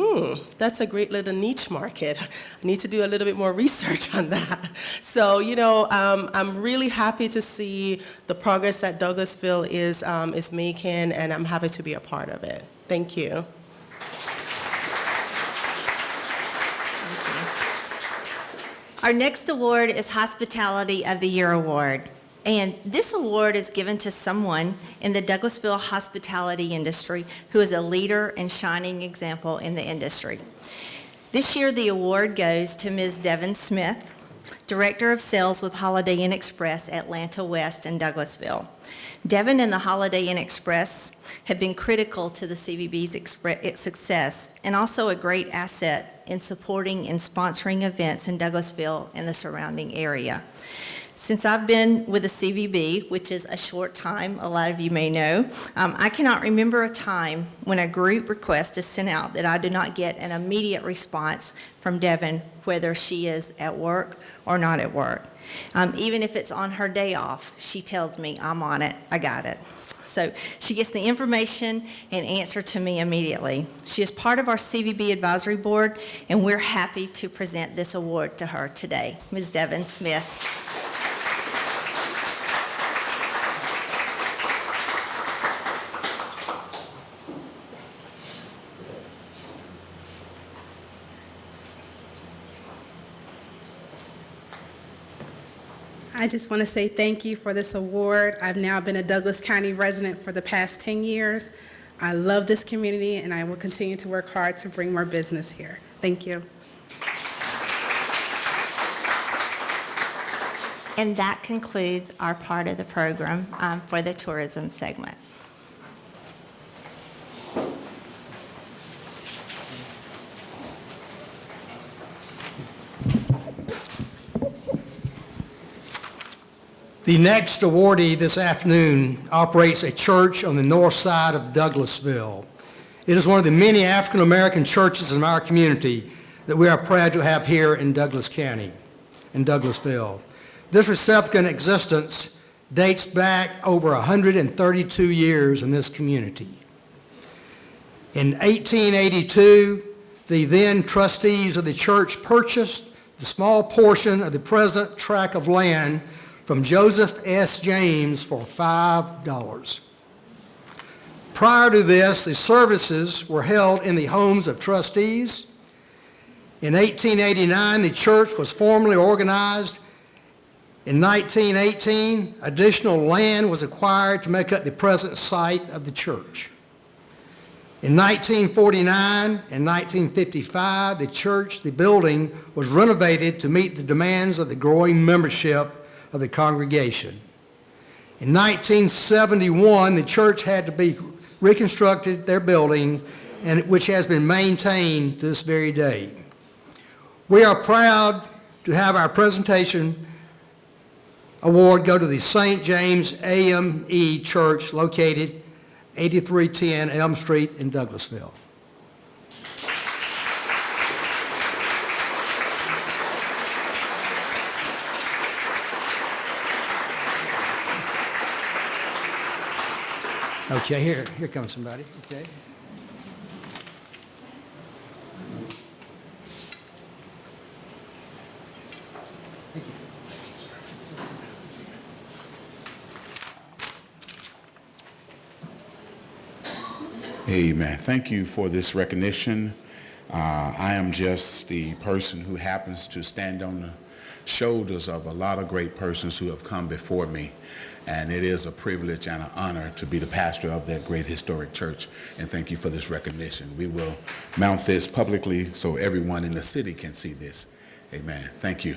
that's a great little niche market. I need to do a little bit more research on that. So, you know, I'm really happy to see the progress that Douglasville is making, and I'm happy to be a part of it. Thank you. Our next award is Hospitality of the Year Award. And this award is given to someone in the Douglasville hospitality industry who is a leader and shining example in the industry. This year, the award goes to Ms. Devin Smith, Director of Sales with Holiday Inn Express, Atlanta West and Douglasville. Devin and the Holiday Inn Express have been critical to the CVB's success and also a great asset in supporting and sponsoring events in Douglasville and the surrounding area. Since I've been with the CVB, which is a short time, a lot of you may know, I cannot remember a time when a group request is sent out that I do not get an immediate response from Devin, whether she is at work or not at work. Even if it's on her day off, she tells me, I'm on it, I got it. So she gets the information and answer to me immediately. She is part of our CVB advisory board, and we're happy to present this award to her today. Ms. Devin Smith. I just want to say thank you for this award. I've now been a Douglas County resident for the past 10 years. I love this community, and I will continue to work hard to bring more business here. Thank you. And that concludes our part of the program for the tourism segment. The next awardee this afternoon operates a church on the north side of Douglasville. It is one of the many African American churches in our community that we are proud to have here in Douglas County, in Douglasville. This reception existence dates back over 132 years in this community. In 1882, the then trustees of the church purchased the small portion of the present tract of land from Joseph S. James for $5. Prior to this, the services were held in the homes of trustees. In 1889, the church was formally organized. In 1918, additional land was acquired to make up the present site of the church. In 1949 and 1955, the building was renovated to meet the demands of the growing membership of the congregation. In 1971, the church had to be reconstructed, their building, and which has been maintained to this very day. We are proud to have our presentation award go to the St. James AME Church located 8310 Elm Street in Douglasville. Okay, here comes somebody. Okay. Amen. Thank you for this recognition. I am just the person who happens to stand on the shoulders of a lot of great persons who have come before me. And it is a privilege and an honor to be the pastor of that great historic church. And thank you for this recognition. We will mount this publicly so everyone in the city can see this. Amen. Thank you.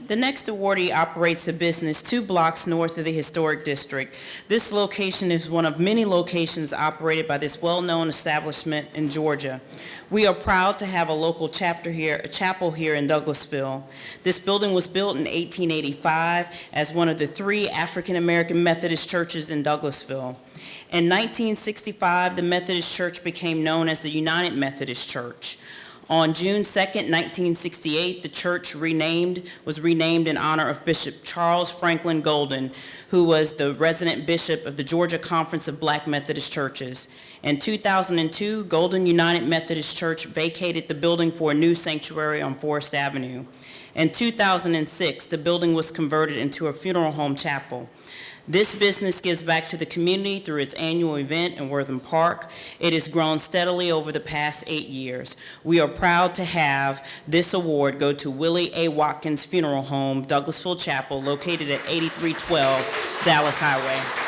The next awardee operates a business 2 blocks north of the historic district. This location is one of many locations operated by this well-known establishment in Georgia. We are proud to have a local chapel here in Douglasville. This building was built in 1885 as one of the 3 African-American Methodist churches in Douglasville. In 1965, the Methodist Church became known as the United Methodist Church. On June 2nd, 1968, the church was renamed in honor of Bishop Charles Franklin Golden, who was the resident bishop of the Georgia Conference of Black Methodist Churches. In 2002, Golden United Methodist Church vacated the building for a new sanctuary on Forest Avenue. In 2006, the building was converted into a funeral home chapel. This business gives back to the community through its annual event in Wortham Park. It has grown steadily over the past 8 years. We are proud to have this award go to Willie A. Watkins Funeral Home, Douglasville Chapel, located at 8312 Dallas Highway.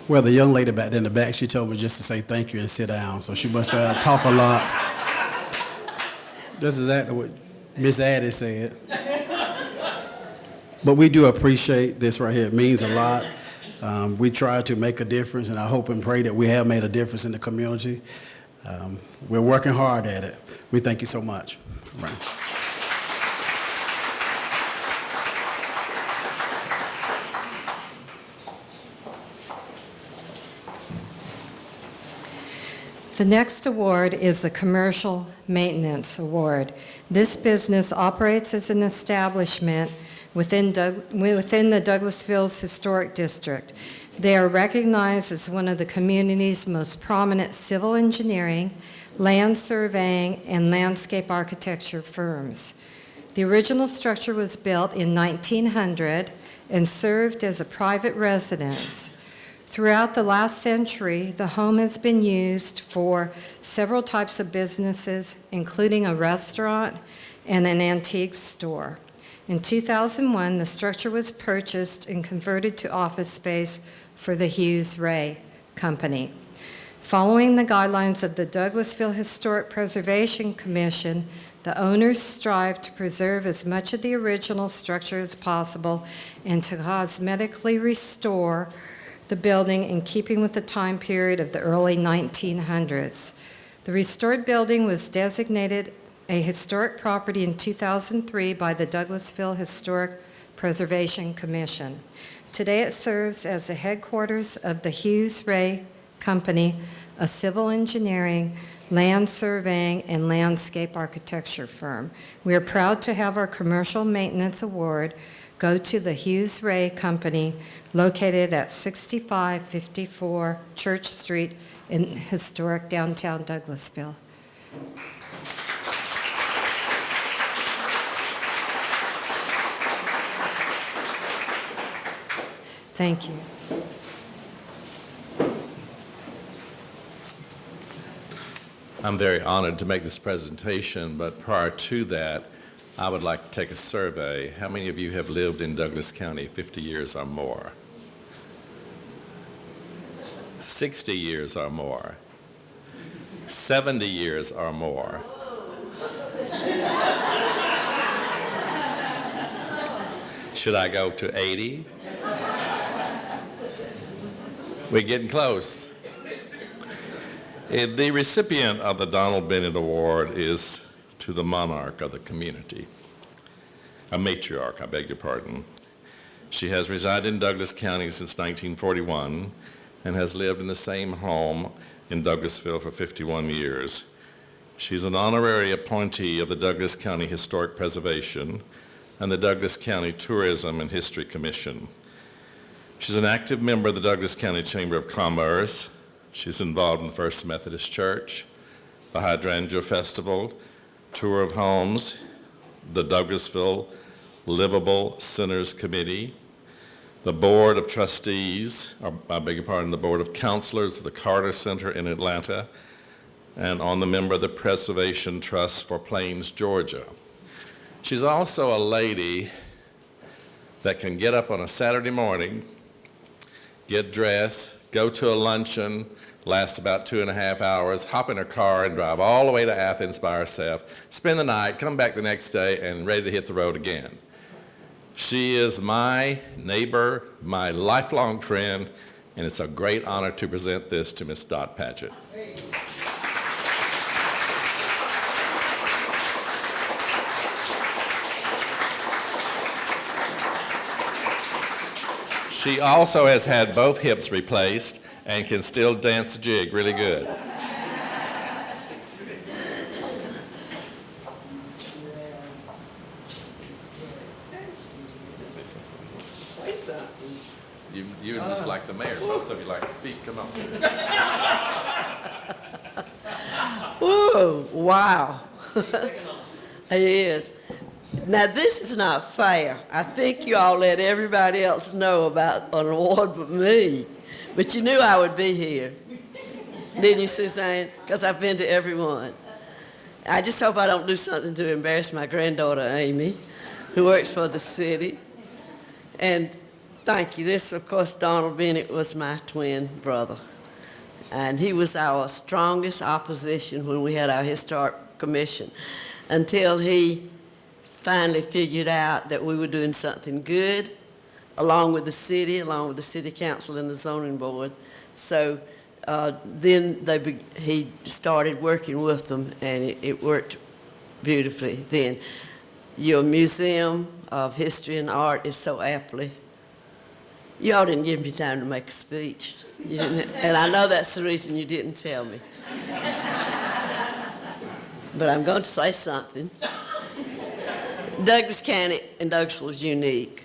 Well, the young lady back there in the back, she told me just to say thank you and sit down, so she must talk a lot. That's exactly what Miss Addie said. But we do appreciate this right here. It means a lot. We try to make a difference, and I hope and pray that we have made a difference in the community. We're working hard at it. We thank you so much. Right. The next award is the Commercial Maintenance Award. This business operates as an establishment within the Douglasville's historic district. They are recognized as one of the community's most prominent civil engineering, land surveying, and landscape architecture firms. The original structure was built in 1900 and served as a private residence. Throughout the last century, the home has been used for several types of businesses, including a restaurant and an antique store. In 2001, the structure was purchased and converted to office space for the Hughes Ray Company. Following the guidelines of the Douglasville Historic Preservation Commission, the owners strive to preserve as much of the original structure as possible and to cosmetically restore the building in keeping with the time period of the early 1900s. The restored building was designated a historic property in 2003 by the Douglasville Historic Preservation Commission. Today it serves as the headquarters of the Hughes Ray Company, a civil engineering, land surveying, and landscape architecture firm. We are proud to have our Commercial Maintenance Award go to the Hughes Ray Company located at 6554 Church Street in historic downtown Douglasville. Thank you. I'm very honored to make this presentation, but prior to that, I would like to take a survey. How many of you have lived in Douglas County 50 years or more? 60 years or more? 70 years or more? Should I go to 80? We're getting close. The recipient of the Donald Bennett Award is to the monarch of the community, a matriarch, I beg your pardon. She has resided in Douglas County since 1941 and has lived in the same home in Douglasville for 51 years. She's an honorary appointee of the Douglas County Historic Preservation and the Douglas County Tourism and History Commission. She's an active member of the Douglas County Chamber of Commerce. She's involved in the First Methodist Church, the Hydrangea Festival, Tour of Homes, the Douglasville Livable Centers Committee, the Board of Trustees, or I beg your pardon, the Board of Counselors of the Carter Center in Atlanta, and on the member of the Preservation Trust for Plains, Georgia. She's also a lady that can get up on a Saturday morning, get dressed, go to a luncheon, last about 2.5 hours, hop in her car and drive all the way to Athens by herself, spend the night, come back the next day, and ready to hit the road again. She is my neighbor, my lifelong friend, and it's a great honor to present this to Miss Dot Patchett. She also has had both hips replaced and can still dance a jig really good. Say something. You just like the mayor. Both of you like to speak. Come on. Whoa, wow. He is. Now, this is not fair. I think you all let everybody else know about an award but me. But you knew I would be here. Didn't you, Suzanne? Because I've been to every one. I just hope I don't do something to embarrass my granddaughter, Amy, who works for the city. And thank you. This, of course, Donald Bennett was my twin brother. And he was our strongest opposition when we had our historic commission until he finally figured out that we were doing something good along with the city council and the zoning board. So then he started working with them, and it worked beautifully then. Your Museum of History and Art is so aptly. Y'all didn't give me time to make a speech. You didn't, and I know that's the reason you didn't tell me. But I'm going to say something. Douglas County and Douglasville is unique.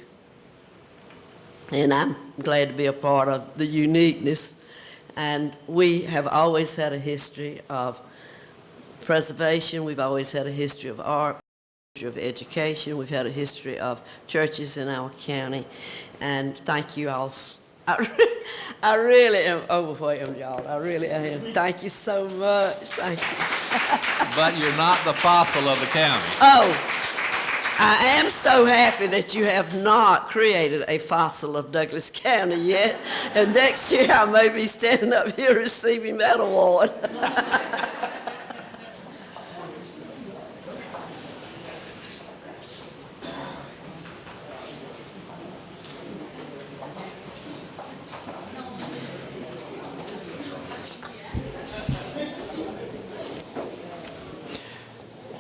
And I'm glad to be a part of the uniqueness. And we have always had a history of preservation. We've always had a history of art, history of education. We've had a history of churches in our county. And thank you all. I really am overwhelmed, y'all. I really am. Thank you so much. Thank you. But you're not the fossil of the county. Oh. I am so happy that you have not created a fossil of Douglas County yet, and next year I may be standing up here receiving that award.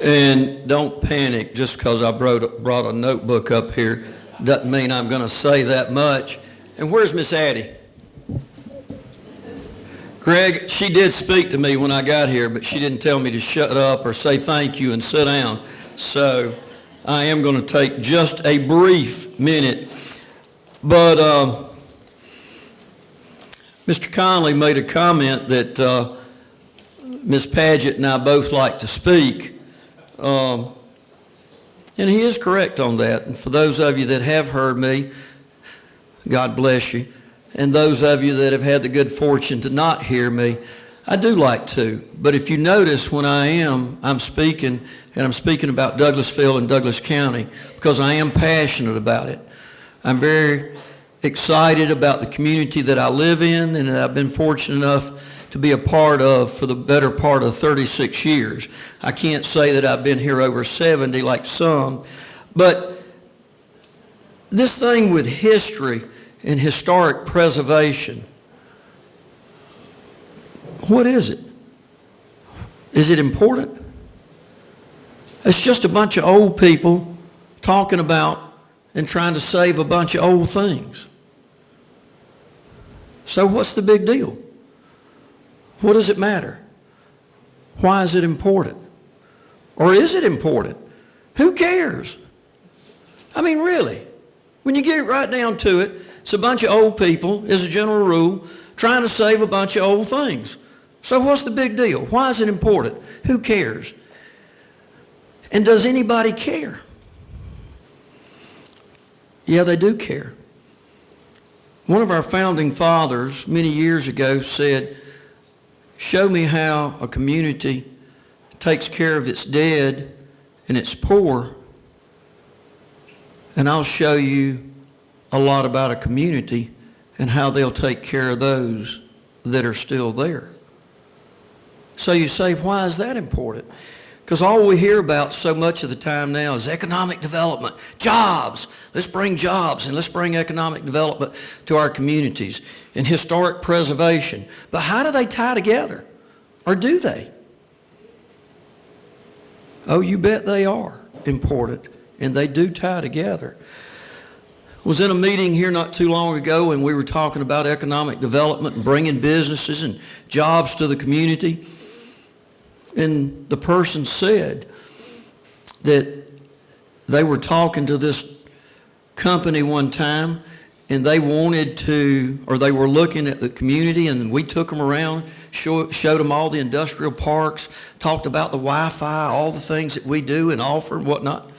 And don't panic just because I brought a notebook up here. Doesn't mean I'm going to say that much. And where's Miss Addie? Greg, she did speak to me when I got here, but she didn't tell me to shut up or say thank you and sit down. So I am going to take just a brief minute. But Mr. Conley made a comment that Ms. Paget and I both like to speak. And he is correct on that. And for those of you that have heard me, God bless you. And those of you that have had the good fortune to not hear me, I do like to. But if you notice when I'm speaking, and I'm speaking about Douglasville and Douglas County, because I am passionate about it. I'm very excited about the community that I live in and that I've been fortunate enough to be a part of for the better part of 36 years. I can't say that I've been here over 70 like some, but this thing with history and historic preservation, what is it? Is it important? It's just a bunch of old people talking about and trying to save a bunch of old things. So what's the big deal? What does it matter? Why is it important? Or is it important? Who cares? I mean, really, when you get it right down to it, it's a bunch of old people, as a general rule, trying to save a bunch of old things. So what's the big deal? Why is it important? Who cares? And does anybody care? Yeah, they do care. One of our founding fathers many years ago said, show me how a community takes care of its dead and its poor, and I'll show you a lot about a community and how they'll take care of those that are still there. So you say, why is that important? Because all we hear about so much of the time now is economic development, jobs. Let's bring jobs and let's bring economic development to our communities, and historic preservation. But how do they tie together? Or do they? Oh, you bet they are important, and they do tie together. I was in a meeting here not too long ago, and we were talking about economic development and bringing businesses and jobs to the community. And the person said that they were talking to this company one time, and they wanted to, or they were looking at the community, and we took them around, showed them all the industrial parks, talked about the Wi-Fi, all the things that we do and offer and whatnot.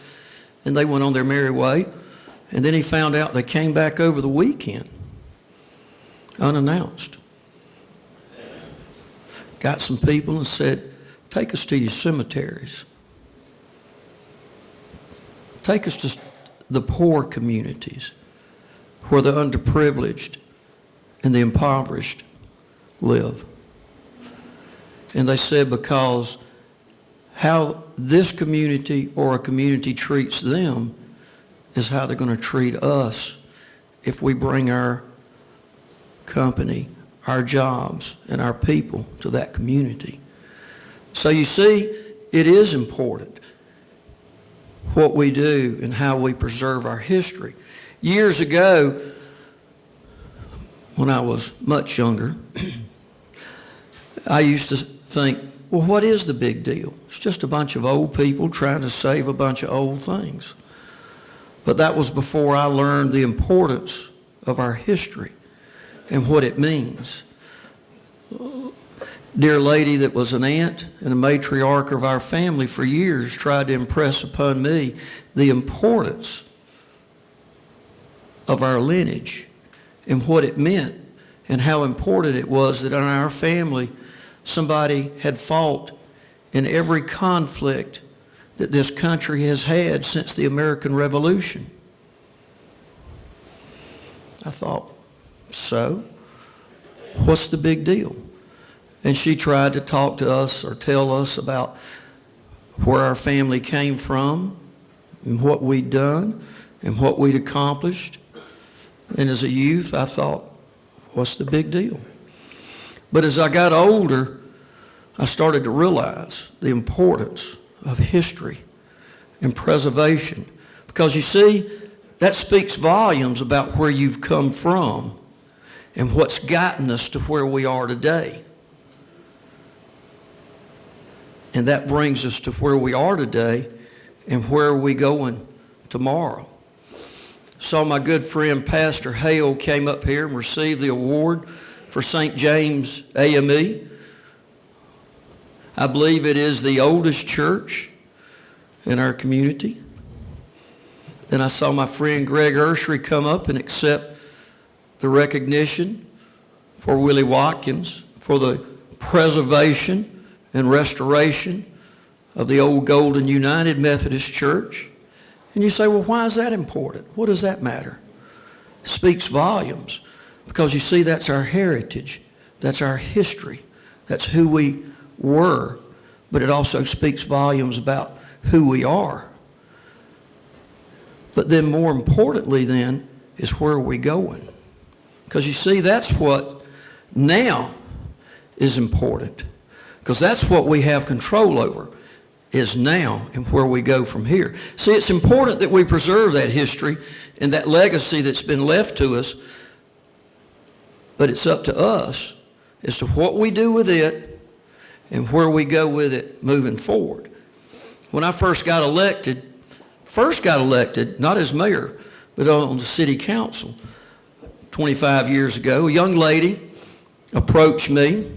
And they went on their merry way. And then he found out they came back over the weekend, unannounced. Got some people and said, take us to your cemeteries. Take us to the poor communities where the underprivileged and the impoverished live. And they said because how this community or a community treats them is how they're going to treat us if we bring our company, our jobs, and our people to that community. So you see, it is important what we do and how we preserve our history. Years ago, when I was much younger, I used to think, well, what is the big deal? It's just a bunch of old people trying to save a bunch of old things. But that was before I learned the importance of our history and what it means. Dear lady that was an aunt and a matriarch of our family for years tried to impress upon me the importance of our lineage and what it meant and how important it was that in our family somebody had fought in every conflict that this country has had since the American Revolution. I thought, so? What's the big deal? And she tried to talk to us or tell us about where our family came from and what we'd done and what we'd accomplished. And as a youth, I thought, what's the big deal? But as I got older, I started to realize the importance of history and preservation. Because you see, that speaks volumes about where you've come from and what's gotten us to where we are today. And that brings us to where we are today and where are we going tomorrow? Saw my good friend Pastor Hale came up here and received the award for St. James AME. I believe it is the oldest church in our community. Then I saw my friend Greg Urshery come up and accept the recognition for Willie Watkins for the preservation and restoration of the old Golden United Methodist Church. And you say, well, why is that important? What does that matter? It speaks volumes, because you see, that's our heritage, that's our history, that's who we were, but it also speaks volumes about who we are. But then more importantly then is where are we going? Because you see, that's what now is important, because that's what we have control over, is now and where we go from here. See, it's important that we preserve that history and that legacy that's been left to us, but it's up to us as to what we do with it and where we go with it moving forward. When I first got elected, not as mayor, but on the city council 25 years ago, a young lady approached me,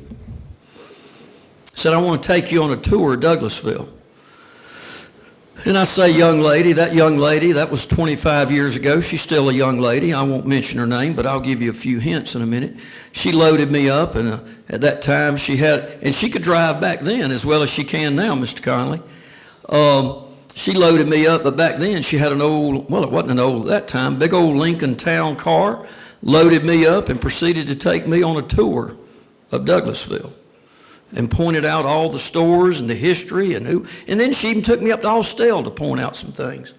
said, I want to take you on a tour of Douglasville. And I say young lady, that was 25 years ago. She's still a young lady. I won't mention her name, but I'll give you a few hints in a minute. She loaded me up, and at that time she could drive back then as well as she can now, Mr. Connolly. She loaded me up, but back then she had an old, well, it wasn't an old at that time, big old Lincoln Town car, loaded me up and proceeded to take me on a tour of Douglasville, and pointed out all the stores and the history and then she even took me up to Austell to point out some things.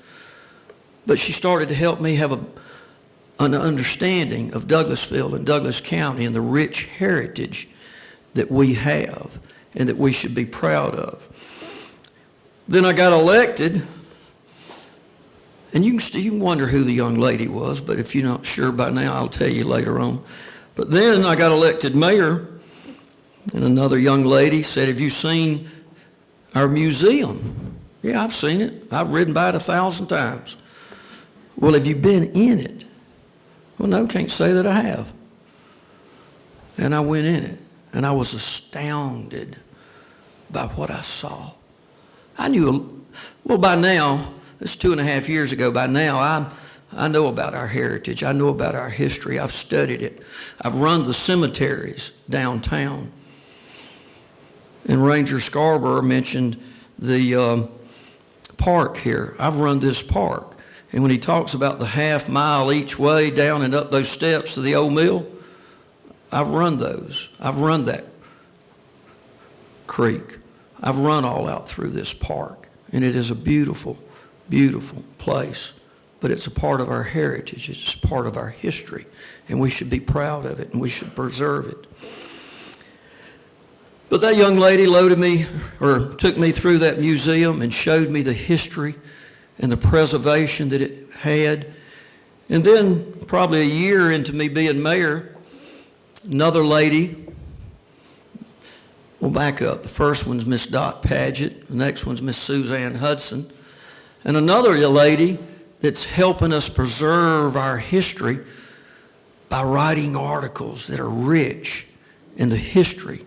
But she started to help me have an understanding of Douglasville and Douglas County and the rich heritage that we have and that we should be proud of. Then I got elected, and you can wonder who the young lady was, but if you're not sure by now, I'll tell you later on. But then I got elected mayor, and another young lady said, have you seen our museum? Yeah, I've seen it. I've ridden by it 1,000 times. Well, have you been in it? Well, no, can't say that I have. And I went in it, and I was astounded by what I saw. I knew, well, by now, it's 2.5 years ago, by now I know about our heritage. I know about our history. I've studied it. I've run the cemeteries downtown. And Ranger Scarborough mentioned the park here. I've run this park. And when he talks about the half-mile each way down and up those steps to the old mill, I've run those. I've run that creek. I've run all out through this park. And it is a beautiful, beautiful place. But it's a part of our heritage. It's part of our history. And we should be proud of it, and we should preserve it. But that young lady took me through that museum and showed me the history and the preservation that it had. And then, probably a year into me being mayor, another lady, we'll back up. The first one's Miss Dot Paget. The next one's Miss Suzanne Hudson. And another lady that's helping us preserve our history by writing articles that are rich in the history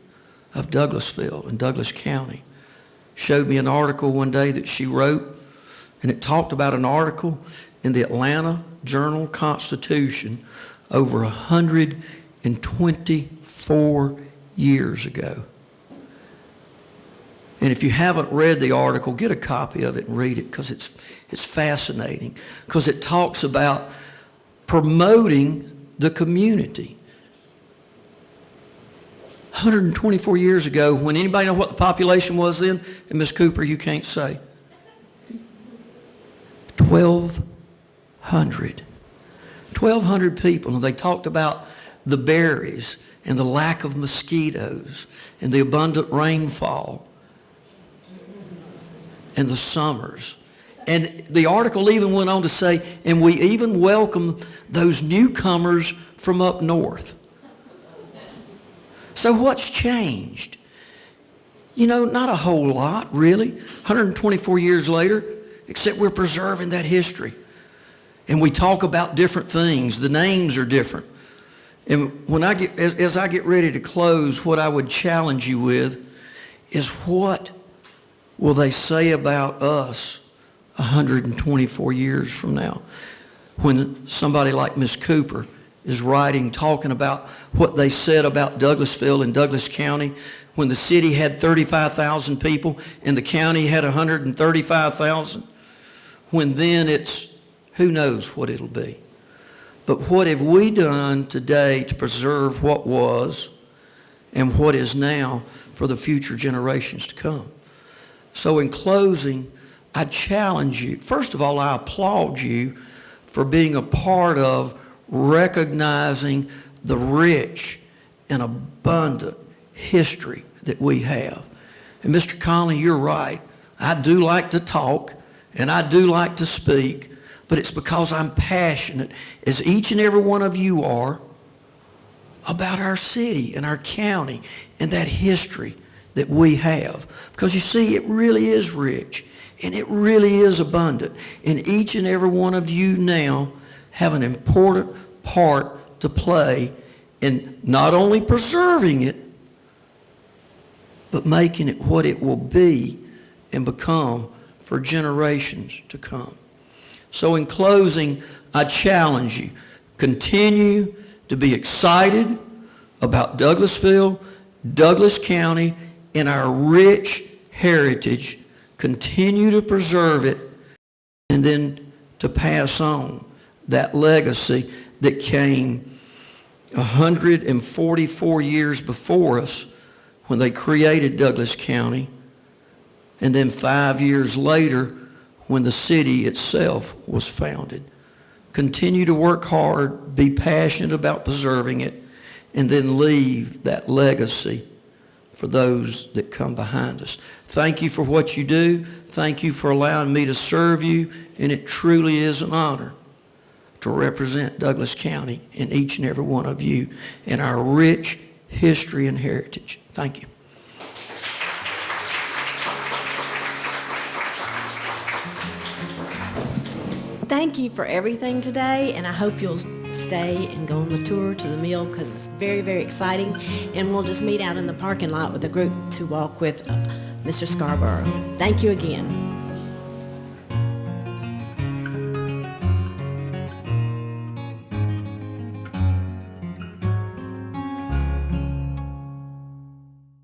of Douglasville and Douglas County. Showed me an article one day that she wrote, and it talked about an article in the Atlanta Journal-Constitution over 124 years ago. And if you haven't read the article, get a copy of it and read it, because it's fascinating, because it talks about promoting the community. 124 years ago, when anybody know what the population was then? And Ms. Cooper, you can't say. 1,200. 1,200 people. And they talked about the berries and the lack of mosquitoes and the abundant rainfall and the summers. And the article even went on to say, and we even welcome those newcomers from up north. So what's changed? You know, not a whole lot, really. 124 years later, except we're preserving that history. And we talk about different things. The names are different. And when as I get ready to close, what I would challenge you with is, what will they say about us 124 years from now? When somebody like Miss Cooper is writing, talking about what they said about Douglasville and Douglas County, when the city had 35,000 people and the county had 135,000, when then it's, who knows what it'll be. But what have we done today to preserve what was and what is now for the future generations to come? So in closing, I challenge you. First of all, I applaud you for being a part of recognizing the rich and abundant history that we have. And Mr. Conley, you're right. I do like to talk and I do like to speak, but it's because I'm passionate, as each and every one of you are, about our city and our county and that history that we have. Because you see, it really is rich and it really is abundant. And each and every one of you now have an important part to play in not only preserving it, but making it what it will be and become for generations to come. So in closing, I challenge you, continue to be excited about Douglasville, Douglas County, and our rich heritage. Continue to preserve it, and then to pass on that legacy that came 144 years before us when they created Douglas County, and then 5 years later when the city itself was founded. Continue to work hard, be passionate about preserving it, and then leave that legacy for those that come behind us. Thank you for what you do. Thank you for allowing me to serve you, and it truly is an honor to represent Douglas County and each and every one of you in our rich history and heritage. Thank you. Thank you for everything today, and I hope you'll stay and go on the tour to the mill, because it's very, very exciting. And we'll just meet out in the parking lot with a group to walk with Mr. Scarborough. Thank you again.